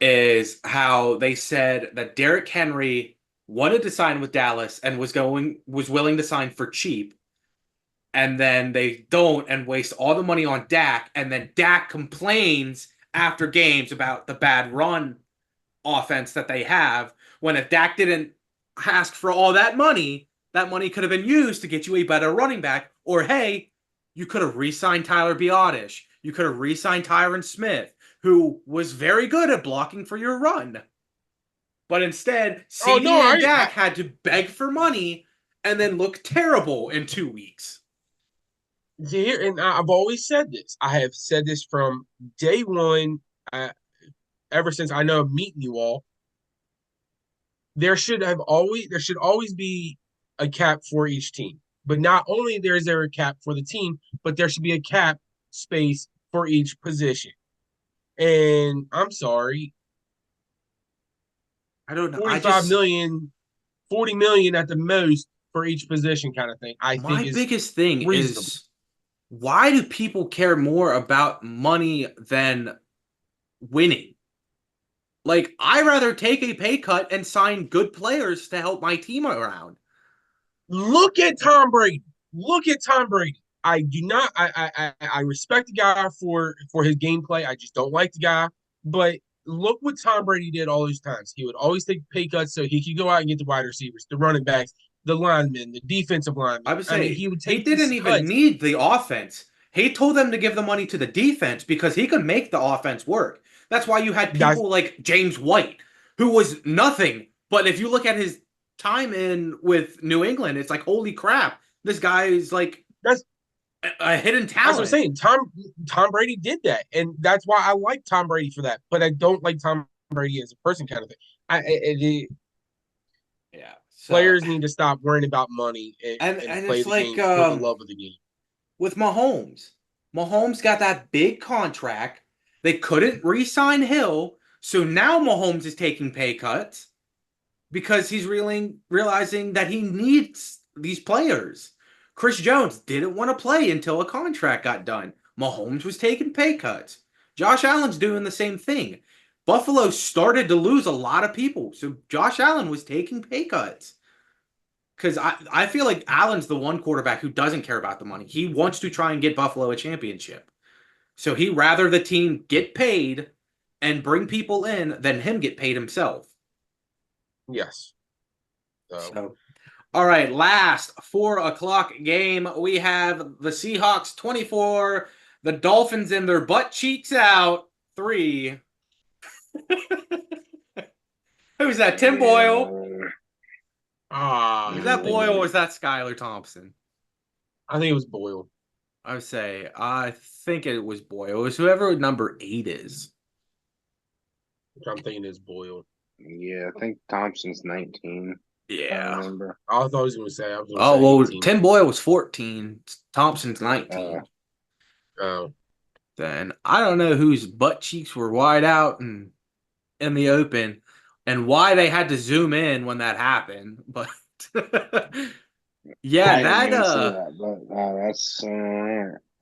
C: is how they said that Derrick Henry wanted to sign with Dallas and was willing to sign for cheap, and then they don't and waste all the money on Dak, and then Dak complains after games about the bad run offense that they have, when if Dak didn't ask for all that money could have been used to get you a better running back. Or hey, you could have re-signed Tyler Biadasz. You could have re-signed Tyron Smith, who was very good at blocking for your run. But instead,
E: Oh
C: CD
E: no,
C: and Dak had to beg for money and then look terrible in 2 weeks.
E: here, and I've always said this. I have said this from day one, ever since I know meeting you all. There should always be a cap for each team. But not only is there a cap for the team, but there should be a cap space for each position. And I'm sorry,
C: I don't know.
E: 45 million, 40 million at the most for each position kind of thing. I
C: My
E: think is
C: biggest thing
E: reasonable.
C: is, why do people care more about money than winning? Like, I'd rather take a pay cut and sign good players to help my team around.
E: Look at Tom Brady. Look at Tom Brady. I do not. I respect the guy for his gameplay. I just don't like the guy. But look what Tom Brady did all those times. He would always take pay cuts so he could go out and get the wide receivers, the running backs, the linemen, the defensive linemen.
C: I would say
E: he would
C: he
E: take.
C: didn't even need the offense. He told them to give the money to the defense because he could make the offense work. That's why you had people like James White, who was nothing. But if you look at his time in with New England, it's like, holy crap, this guy is like a hidden talent.
E: That's what I'm saying. Tom Brady did that, and that's why I like Tom Brady for that. But I don't like Tom Brady as a person, kind of thing.
C: Yeah,
E: players need to stop worrying about money and play
C: it's
E: the
C: like
E: game for the love of the game.
C: With Mahomes got that big contract. They couldn't re-sign Hill, so now Mahomes is taking pay cuts because he's realizing that he needs these players. Chris Jones didn't want to play until a contract got done. Mahomes was taking pay cuts. Josh Allen's doing the same thing. Buffalo started to lose a lot of people, so Josh Allen was taking pay cuts. Because I feel like Allen's the one quarterback who doesn't care about the money. He wants to try and get Buffalo a championship. So he'd rather the team get paid and bring people in than him get paid himself.
E: Yes.
C: So, all right, last 4:00 game. We have the Seahawks 24, the Dolphins in their butt cheeks out 3. Who's that? Tim Boyle? Is that Boyle or is that Skylar Thompson?
E: I think it was Boyle.
C: I think it was Boyle. It was whoever number 8 is.
E: I'm thinking it's Boyle.
D: Yeah, I think Thompson's 19.
C: Yeah.
D: I remember.
E: I thought I was going to say.
C: Well, 18. Tim Boyle was 14. Thompson's 19. Then I don't know whose butt cheeks were wide out and in the open and why they had to zoom in when that happened. But yeah,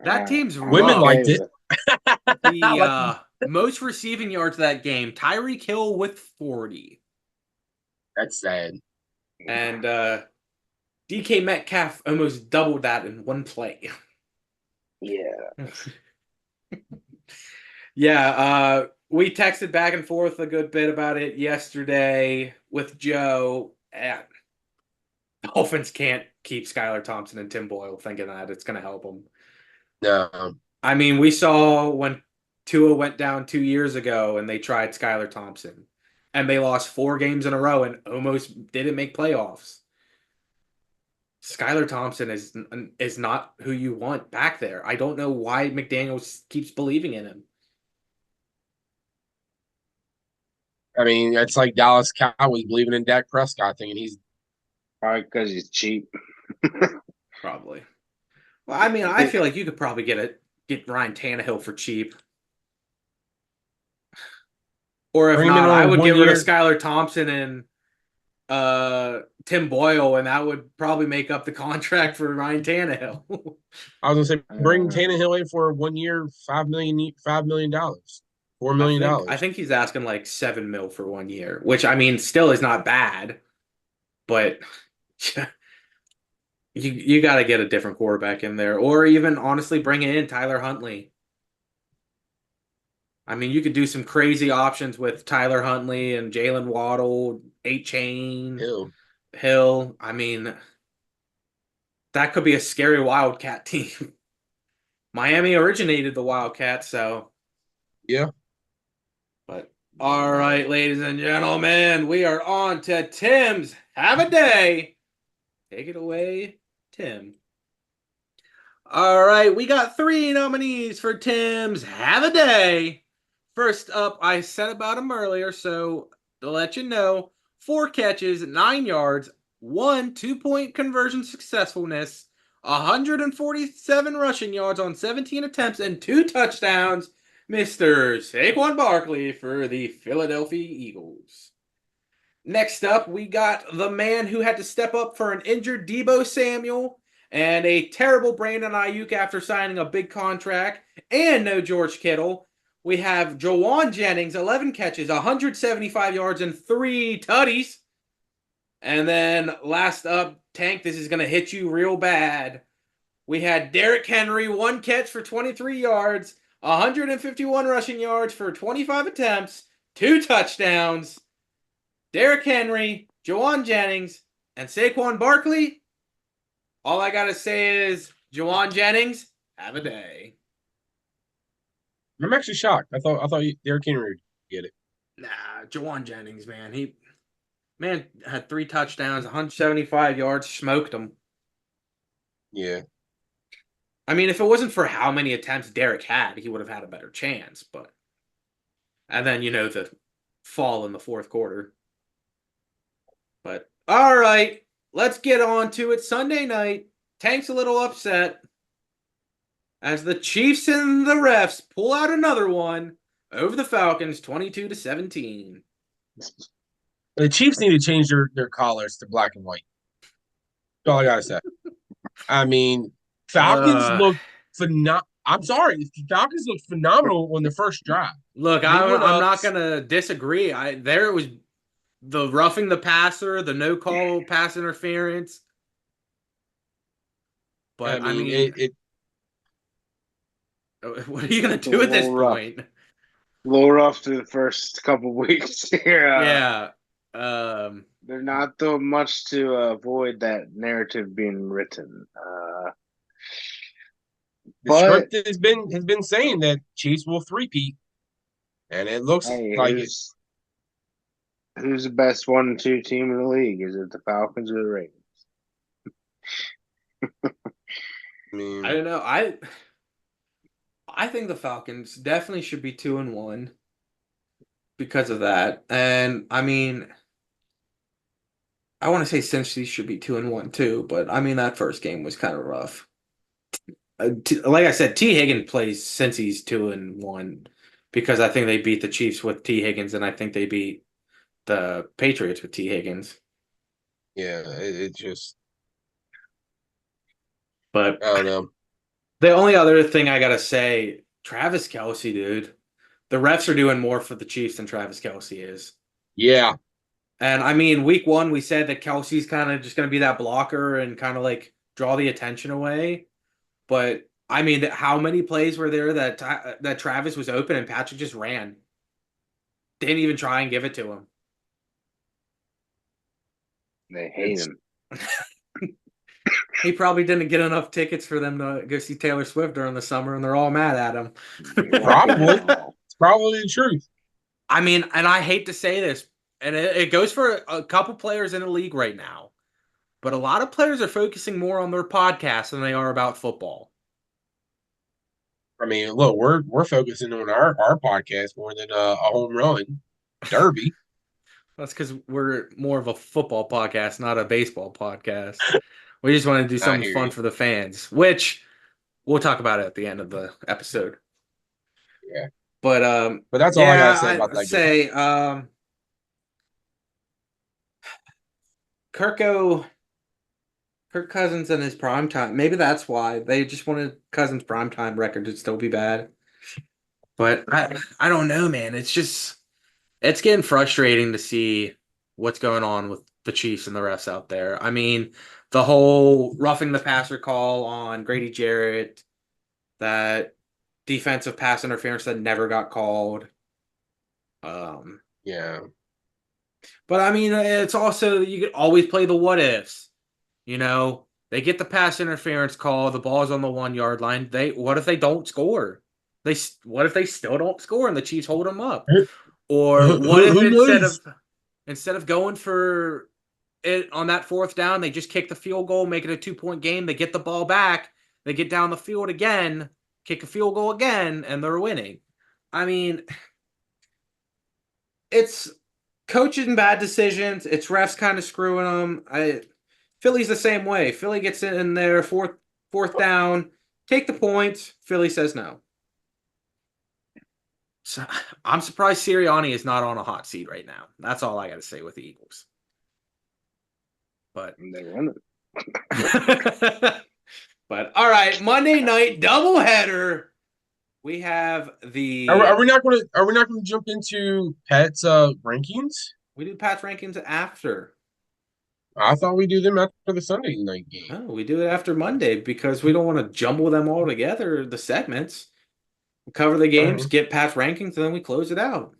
C: that team's
E: women liked it.
C: The most receiving yards of that game, Tyreek Hill with 40.
E: That's sad.
C: And DK Metcalf almost doubled that in one play.
D: Yeah.
C: Yeah, we texted back and forth a good bit about it yesterday with Joe. And Dolphins can't keep Skylar Thompson and Tim Boyle thinking that it's going to help them.
E: No.
C: I mean, we saw when Tua went down 2 years ago and they tried Skylar Thompson. And they lost 4 games in a row and almost didn't make playoffs. Skylar Thompson is not who you want back there. I don't know why McDaniels keeps believing in him.
E: I mean, it's like Dallas Cowboys believing in Dak Prescott, thinking he's
D: probably because he's cheap.
C: Probably. Well, I mean, I feel like you could probably get Ryan Tannehill for cheap. Or if not, I would get rid of Skylar Thompson and Tim Boyle, and that would probably make up the contract for Ryan Tannehill.
E: I was gonna say bring
D: Uh,
E: Tannehill in for 1 year, $5 million, $4
C: I
E: million
C: think I
E: dollars.
C: think he's asking like $7 million for 1 year, which I mean still is not bad, but you got to get a different quarterback in there, or even honestly bring in Tyler Huntley. I mean, you could do some crazy options with Tyler Huntley and Jalen Waddle, A-Chain,
E: Hill.
C: Hill. I mean, that could be a scary Wildcat team. Miami originated the Wildcats, so.
E: Yeah.
C: But all right, ladies and gentlemen, we are on to Tim's Have a Day. Take it away, Tim. All right, we got 3 nominees for Tim's Have a Day. First up, I said about him earlier, so to let you know, 4 catches, 9 yards, 1 2-point conversion successfulness, 147 rushing yards on 17 attempts, and 2 touchdowns, Mr. Saquon Barkley for the Philadelphia Eagles. Next up, we got the man who had to step up for an injured Deebo Samuel and a terrible Brandon Ayuk after signing a big contract, and no George Kittle. We have Jawan Jennings, 11 catches, 175 yards, and 3 tutties. And then last up, Tank, this is going to hit you real bad. We had Derrick Henry, 1 catch for 23 yards, 151 rushing yards for 25 attempts, 2 touchdowns. Derrick Henry, Jawan Jennings, and Saquon Barkley. All I got to say is, Jawan Jennings, have a day.
E: I'm actually shocked. I thought Derrick Henry would get it.
C: Nah, Jawan Jennings, man. He had 3 touchdowns, 175 yards, smoked him.
E: Yeah.
C: I mean, if it wasn't for how many attempts Derrick had, he would have had a better chance. But and then the fall in the 4th quarter. But all right, let's get on to it. Sunday night, Tank's a little upset as the Chiefs and the refs pull out another one over the Falcons, 22-17.
E: The Chiefs need to change their collars to black and white. That's all I gotta say. I mean, Falcons look phenomenal. I'm sorry, Falcons looked phenomenal on the first drive.
C: Look, I'm not gonna disagree. There was the roughing the passer, the no call pass interference. But I mean, what are you gonna do at this point?
D: A little rough through the first couple weeks here.
C: Yeah.
D: There's not so much to avoid that narrative being written.
E: The script has been saying that Chiefs will three-peat, and it looks like it.
D: Who's the best 1 and 2 team in the league? Is it the Falcons or the Ravens?
C: I don't know. I think the Falcons definitely should be 2-1 because of that. And I mean, I want to say Cincy should be 2-1 too, but I mean that first game was kind of rough. Like I said, T. Higgins plays Cincy's 2-1 because I think they beat the Chiefs with T. Higgins, and I think they beat the Patriots with T. Higgins.
E: Yeah, it just.
C: But
E: I don't know.
C: The only other thing I gotta say, Travis Kelce, dude, the refs are doing more for the Chiefs than Travis Kelce is.
E: Yeah.
C: And I mean, week 1, we said that Kelsey's kind of just going to be that blocker and kind of like draw the attention away. But I mean, how many plays were there that Travis was open and Patrick just ran? Didn't even try and give it to him.
D: They hate him.
C: He probably didn't get enough tickets for them to go see Taylor Swift during the summer, and they're all mad at him.
E: Probably. It's probably the truth.
C: I mean, and I hate to say this, and it goes for a couple players in the league right now, but a lot of players are focusing more on their podcast than they are about football.
E: I mean, look, we're focusing on our podcast more than a home run derby.
C: That's because we're more of a football podcast, not a baseball podcast. We just want to do something fun for the fans, which we'll talk about it at the end of the episode.
E: Yeah.
C: But
E: that's all I gotta say about that game.
C: Kirk Cousins in his prime time. Maybe that's why they just wanted Cousins' prime time record to still be bad. But I don't know, man. It's getting frustrating to see what's going on with the Chiefs and the refs out there. I mean, the whole roughing the passer call on Grady Jarrett, that defensive pass interference that never got called.
E: Yeah.
C: But I mean, it's also you could always play the what ifs. You know, they get the pass interference call, the ball's on the 1 yard line. What if they don't score? What if they still don't score and the Chiefs hold them up? Or what if
E: Who knows?
C: instead of going for it on that fourth down, they just kick the field goal, make it a 2-point game. They get the ball back, they get down the field again, kick a field goal again, and they're winning. I mean, it's coaching bad decisions. It's refs kind of screwing them. Philly's the same way. Philly gets in there, fourth down, take the points. Philly says no. So I'm surprised Sirianni is not on a hot seat right now. That's all I got to say with the Eagles. But
D: And they won it.
C: but all right, Monday night doubleheader. We have the.
E: Are we not gonna jump into Pat's rankings?
C: We do Pat's rankings after.
E: I thought we do them after the Sunday night game.
C: Oh, we do it after Monday because we don't want to jumble them all together. The segments. We cover the games, get Pat's rankings, and then we close it out.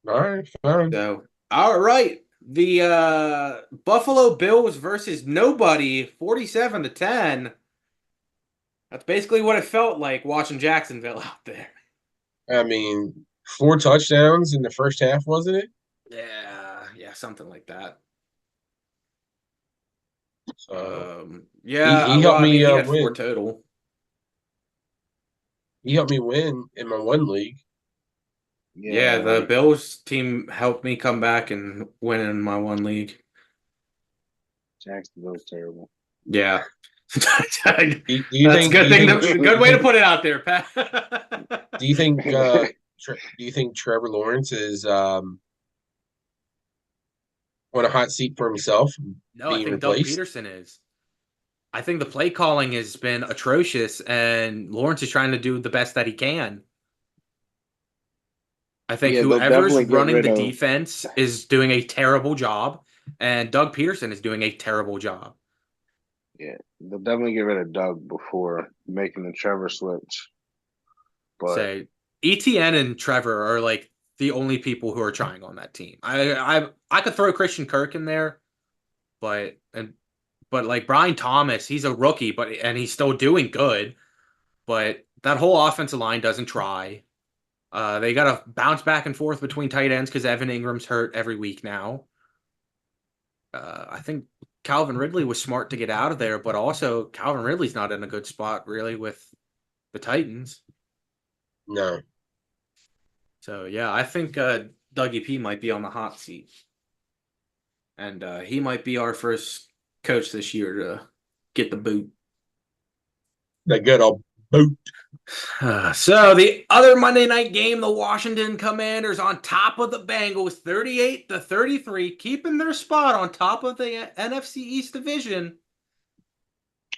E: All right, fine.
C: So, all right. The Buffalo Bills versus nobody, 47-10. That's basically what it felt like watching Jacksonville out there.
E: I mean, 4 touchdowns in the first half, wasn't it?
C: Yeah, something like that.
E: So
C: yeah,
E: he helped me
C: he had
E: win.
C: 4 total.
E: He helped me win in my one league.
C: Yeah, the Bills team helped me come back and win in my one league.
D: Jacksonville's terrible.
C: Yeah.
E: That's
C: a good way to put it out there, Pat.
E: Do you think Trevor Lawrence is on a hot seat for himself?
C: No, I think Doug Peterson is. I think the play calling has been atrocious, and Lawrence is trying to do the best that he can. I think whoever's running the defense is doing a terrible job, and Doug Peterson is doing a terrible job.
D: Yeah, they'll definitely get rid of Doug before making the Trevor switch.
C: But ETN and Trevor are like the only people who are trying on that team. I could throw Christian Kirk in there, but like Brian Thomas, he's a rookie, and he's still doing good. But that whole offensive line doesn't try. They got to bounce back and forth between tight ends because Evan Ingram's hurt every week now. I think Calvin Ridley was smart to get out of there, but also Calvin Ridley's not in a good spot really with the Titans.
E: No.
C: So, yeah, I think Dougie P might be on the hot seat. And he might be our first coach this year to get the boot.
E: That good old boot.
C: So the other Monday night game, the Washington Commanders on top of the Bengals, 38-33, keeping their spot on top of the NFC East division.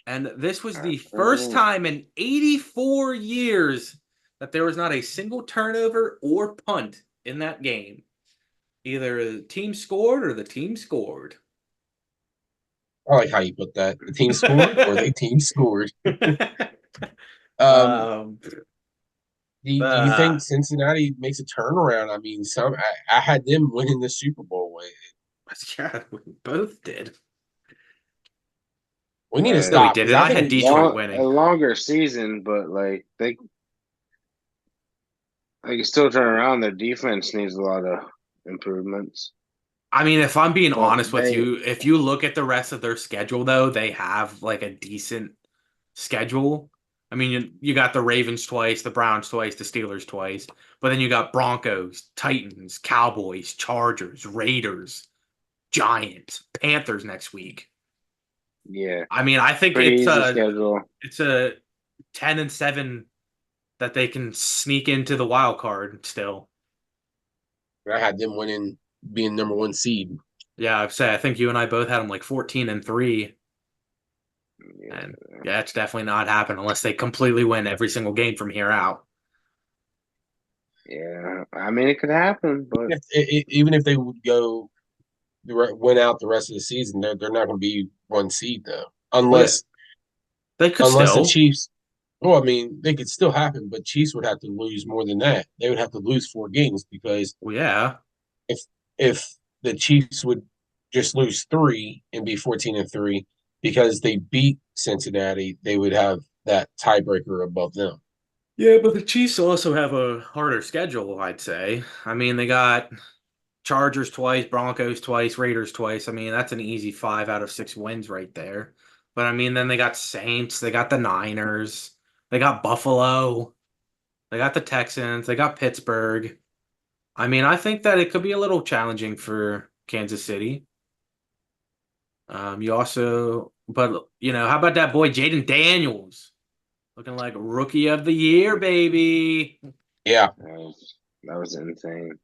C: And this was the first time in 84 years that there was not a single turnover or punt in that game. Either the team scored or the team scored.
E: I like how you put that. The team scored or the team scored. Do you think Cincinnati makes a turnaround? I mean, I had them winning the Super Bowl.
C: Yeah, we both did.
E: We need to stop.
C: We did. I had Detroit winning.
D: A longer season, but like they can still turn around. Their defense needs a lot of improvements.
C: I mean, if I'm being honest with you, if you look at the rest of their schedule, though, they have like a decent schedule. I mean, you got the Ravens twice, the Browns twice, the Steelers twice, but then you got Broncos, Titans, Cowboys, Chargers, Raiders, Giants, Panthers next week.
D: Yeah.
C: I mean, I think it's a 10-7 that they can sneak into the wild card still.
E: I had them being number 1 seed.
C: Yeah, I think you and I both had them like 14-3.
D: Yeah.
C: And yeah, it's definitely not happening unless they completely win every single game from here out.
D: Yeah, I mean it could happen, but
E: Even if they would go win out the rest of the season, they're not going to be one seed though,
C: But
E: unless
C: they could
E: unless the
C: still.
E: Chiefs. Well, I mean, they could still happen, but Chiefs would have to lose more than that. They would have to lose 4 games because
C: Well, yeah.
E: if if the Chiefs would just lose 3 and be 14-3 because they beat Cincinnati, they would have that tiebreaker above them.
C: Yeah, but the Chiefs also have a harder schedule, I'd say. I mean, they got Chargers twice, Broncos twice, Raiders twice. I mean, that's an easy 5 out of 6 wins right there. But I mean, then they got Saints, they got the Niners, they got Buffalo, they got the Texans, they got Pittsburgh. I mean, I think that it could be a little challenging for Kansas City. You also, but how about that boy Jaden Daniels, looking like rookie of the year, baby.
E: Yeah,
D: that was insane.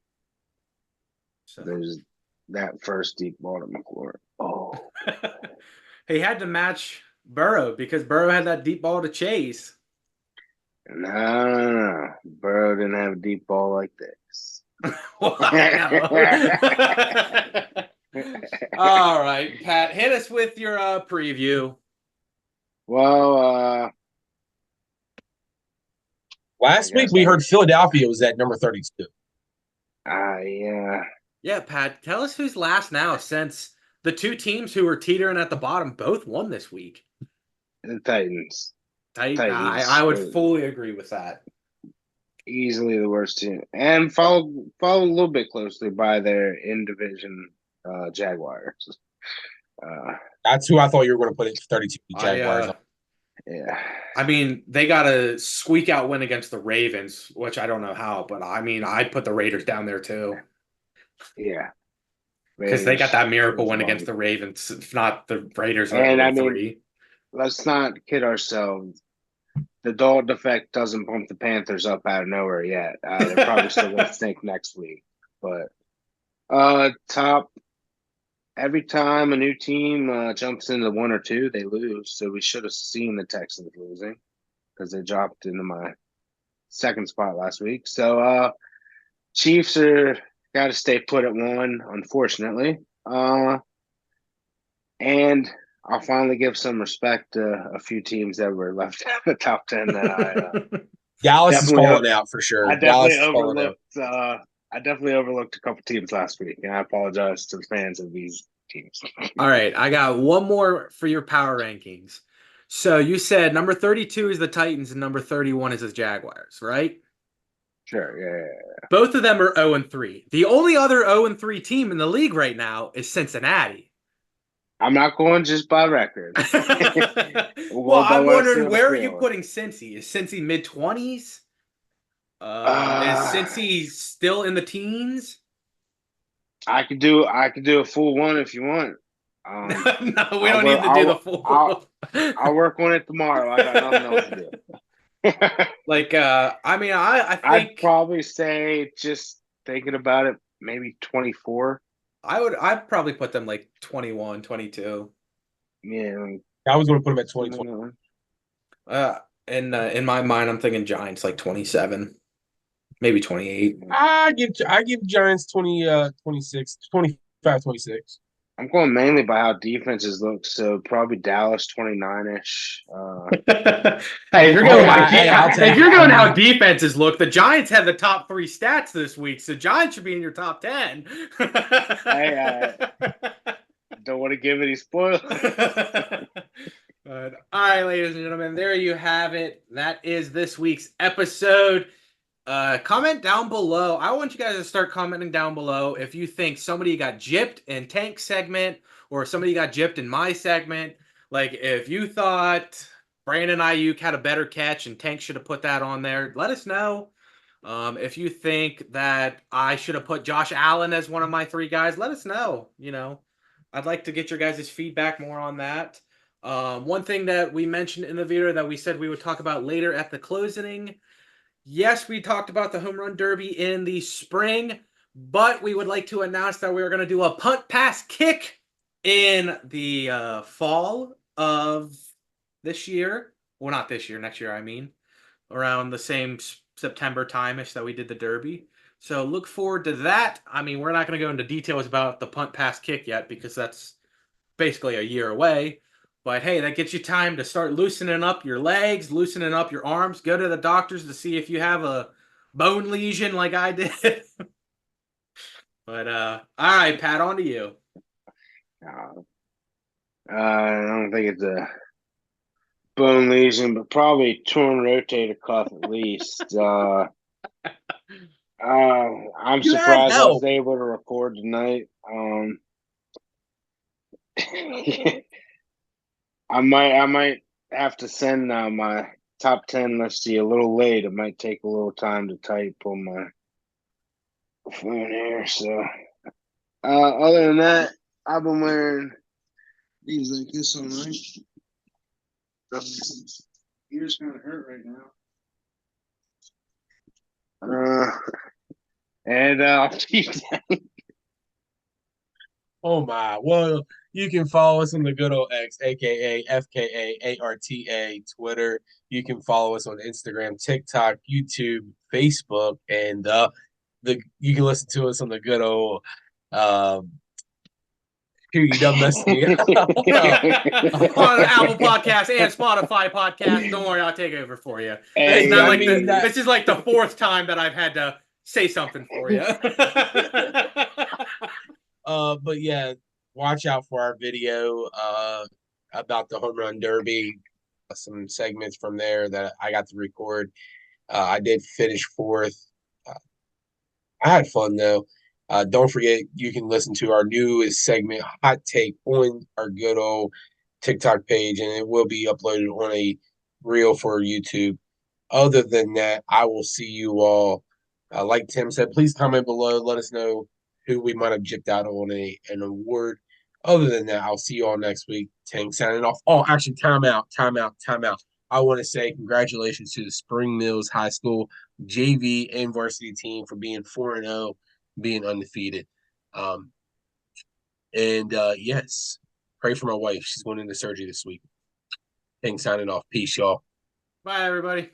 C: So.
D: There's that first deep ball to McClure. Oh,
C: He had to match Burrow because Burrow had that deep ball to Chase.
D: no. Burrow didn't have a deep ball like this.
C: Well, I know. All right, Pat, hit us with your preview.
D: Well,
E: last week we heard Philadelphia was at number 32.
D: Yeah.
C: Yeah, Pat, tell us who's last now since the two teams who were teetering at the bottom both won this week.
D: The Titans.
C: Titans. I would fully agree with that.
D: Easily the worst team. And followed a little bit closely by their in-division Jaguars.
E: That's who I thought you were going to put at 32, Jaguars.
D: Yeah.
C: I mean, they got a squeak out win against the Ravens, which I don't know how, but I mean, I'd put the Raiders down there too.
D: Yeah.
C: Because they got that miracle win against the Ravens. If not, the Raiders are
D: and
C: at 3.
D: Let's not kid ourselves. The Dalton effect doesn't bump the Panthers up out of nowhere yet. They're probably still going to stink next week. But every time a new team jumps into 1 or 2, they lose. So we should have seen the Texans losing because they dropped into my second spot last week. So Chiefs are got to stay put at 1, unfortunately. And I'll finally give some respect to a few teams that were left out of the top 10 that I
E: Dallas is falling out for sure.
D: I definitely overlooked. I definitely overlooked a couple teams last week, and I apologize to the fans of these teams.
C: All right, I got one more for your power rankings. So you said number 32 is the Titans and number 31 is the Jaguars, right?
D: Sure, yeah.
C: Both of them are 0-3. The only other 0-3 team in the league right now is Cincinnati.
D: I'm not going just by record.
C: Well, I'm wondering, where are you putting Cincy? Is Cincy mid-20s? Is Cincy still in the teens?
D: I could do a full one if you want.
C: No, we don't need to do the full.
D: I'll work on it tomorrow. I got nothing else to do.
C: I mean, I think
D: I'd probably say, just thinking about it, maybe 24.
C: I'd probably put them like 21, 22.
D: Yeah.
E: I was going to put them at 20.
C: In my mind, I'm thinking Giants like 27, maybe 28.
E: I give Giants 26, 25, 26.
D: I'm going mainly by how defenses look, so probably Dallas 29-ish.
C: Hey, if you're going how defenses look, the Giants have the top 3 stats this week, so Giants should be in your top 10.
D: Hey, don't want to give any spoilers.
C: All right, ladies and gentlemen, there you have it. That is this week's episode. Comment down below. I want you guys to start commenting down below if you think somebody got gypped in Tank's segment or somebody got gypped in my segment. Like, if you thought Brandon Ayuk had a better catch and Tank should have put that on there, let us know. If you think that I should have put Josh Allen as one of my 3 guys, let us know. I'd like to get your guys' feedback more on that. One thing that we mentioned in the video that we said we would talk about later at the closing. Yes, we talked about the home run derby in the spring, But we would like to announce that we're going to do a punt pass kick in the fall of this year. Well, not this year, next year, I mean. Around the same September time-ish that we did the Derby. So look forward to that. I mean, we're not going to go into details about the punt pass kick yet because that's basically a year away. But hey, that gets you time to start loosening up your legs, loosening up your arms. Go to the doctors to see if you have a bone lesion like I did. But all right, Pat, on to you.
D: I don't think it's a bone lesion, but probably torn rotator cuff at least. I'm
E: You had
D: surprised I was
E: help.
D: able to record tonight. I might have to send my top 10 list to you a little late. It might take a little time to type on my phone here. So, other than that, I've been wearing these like this all night. Ears kind of hurt right now. And I'll keep that.
E: Oh my! Well, you can follow us on the good old X, aka FKAARTA, Twitter. You can follow us on Instagram, TikTok, YouTube, Facebook, and you can listen to us on the good old. You done messed me up.
C: On Apple Podcasts and Spotify Podcasts. Don't worry, I'll take over for you.
D: Hey,
C: This is like the fourth time that I've had to say something for you.
E: But yeah, watch out for our video about the home run derby. Some segments from there that I got to record. I did finish fourth. I had fun though. Don't forget, you can listen to our newest segment, Hot Take, on our good old TikTok page, and it will be uploaded on a reel for YouTube. Other than that, I will see you all. Like Tim said, please comment below. Let us know who we might have jipped out on an award. Other than that, I'll see you all next week. Tank signing off. Oh, actually, time out. I want to say congratulations to the Spring Mills High School JV and varsity team for being 4-0, being undefeated. Yes, pray for my wife. She's going into surgery this week. Tank signing off. Peace, y'all.
C: Bye, everybody.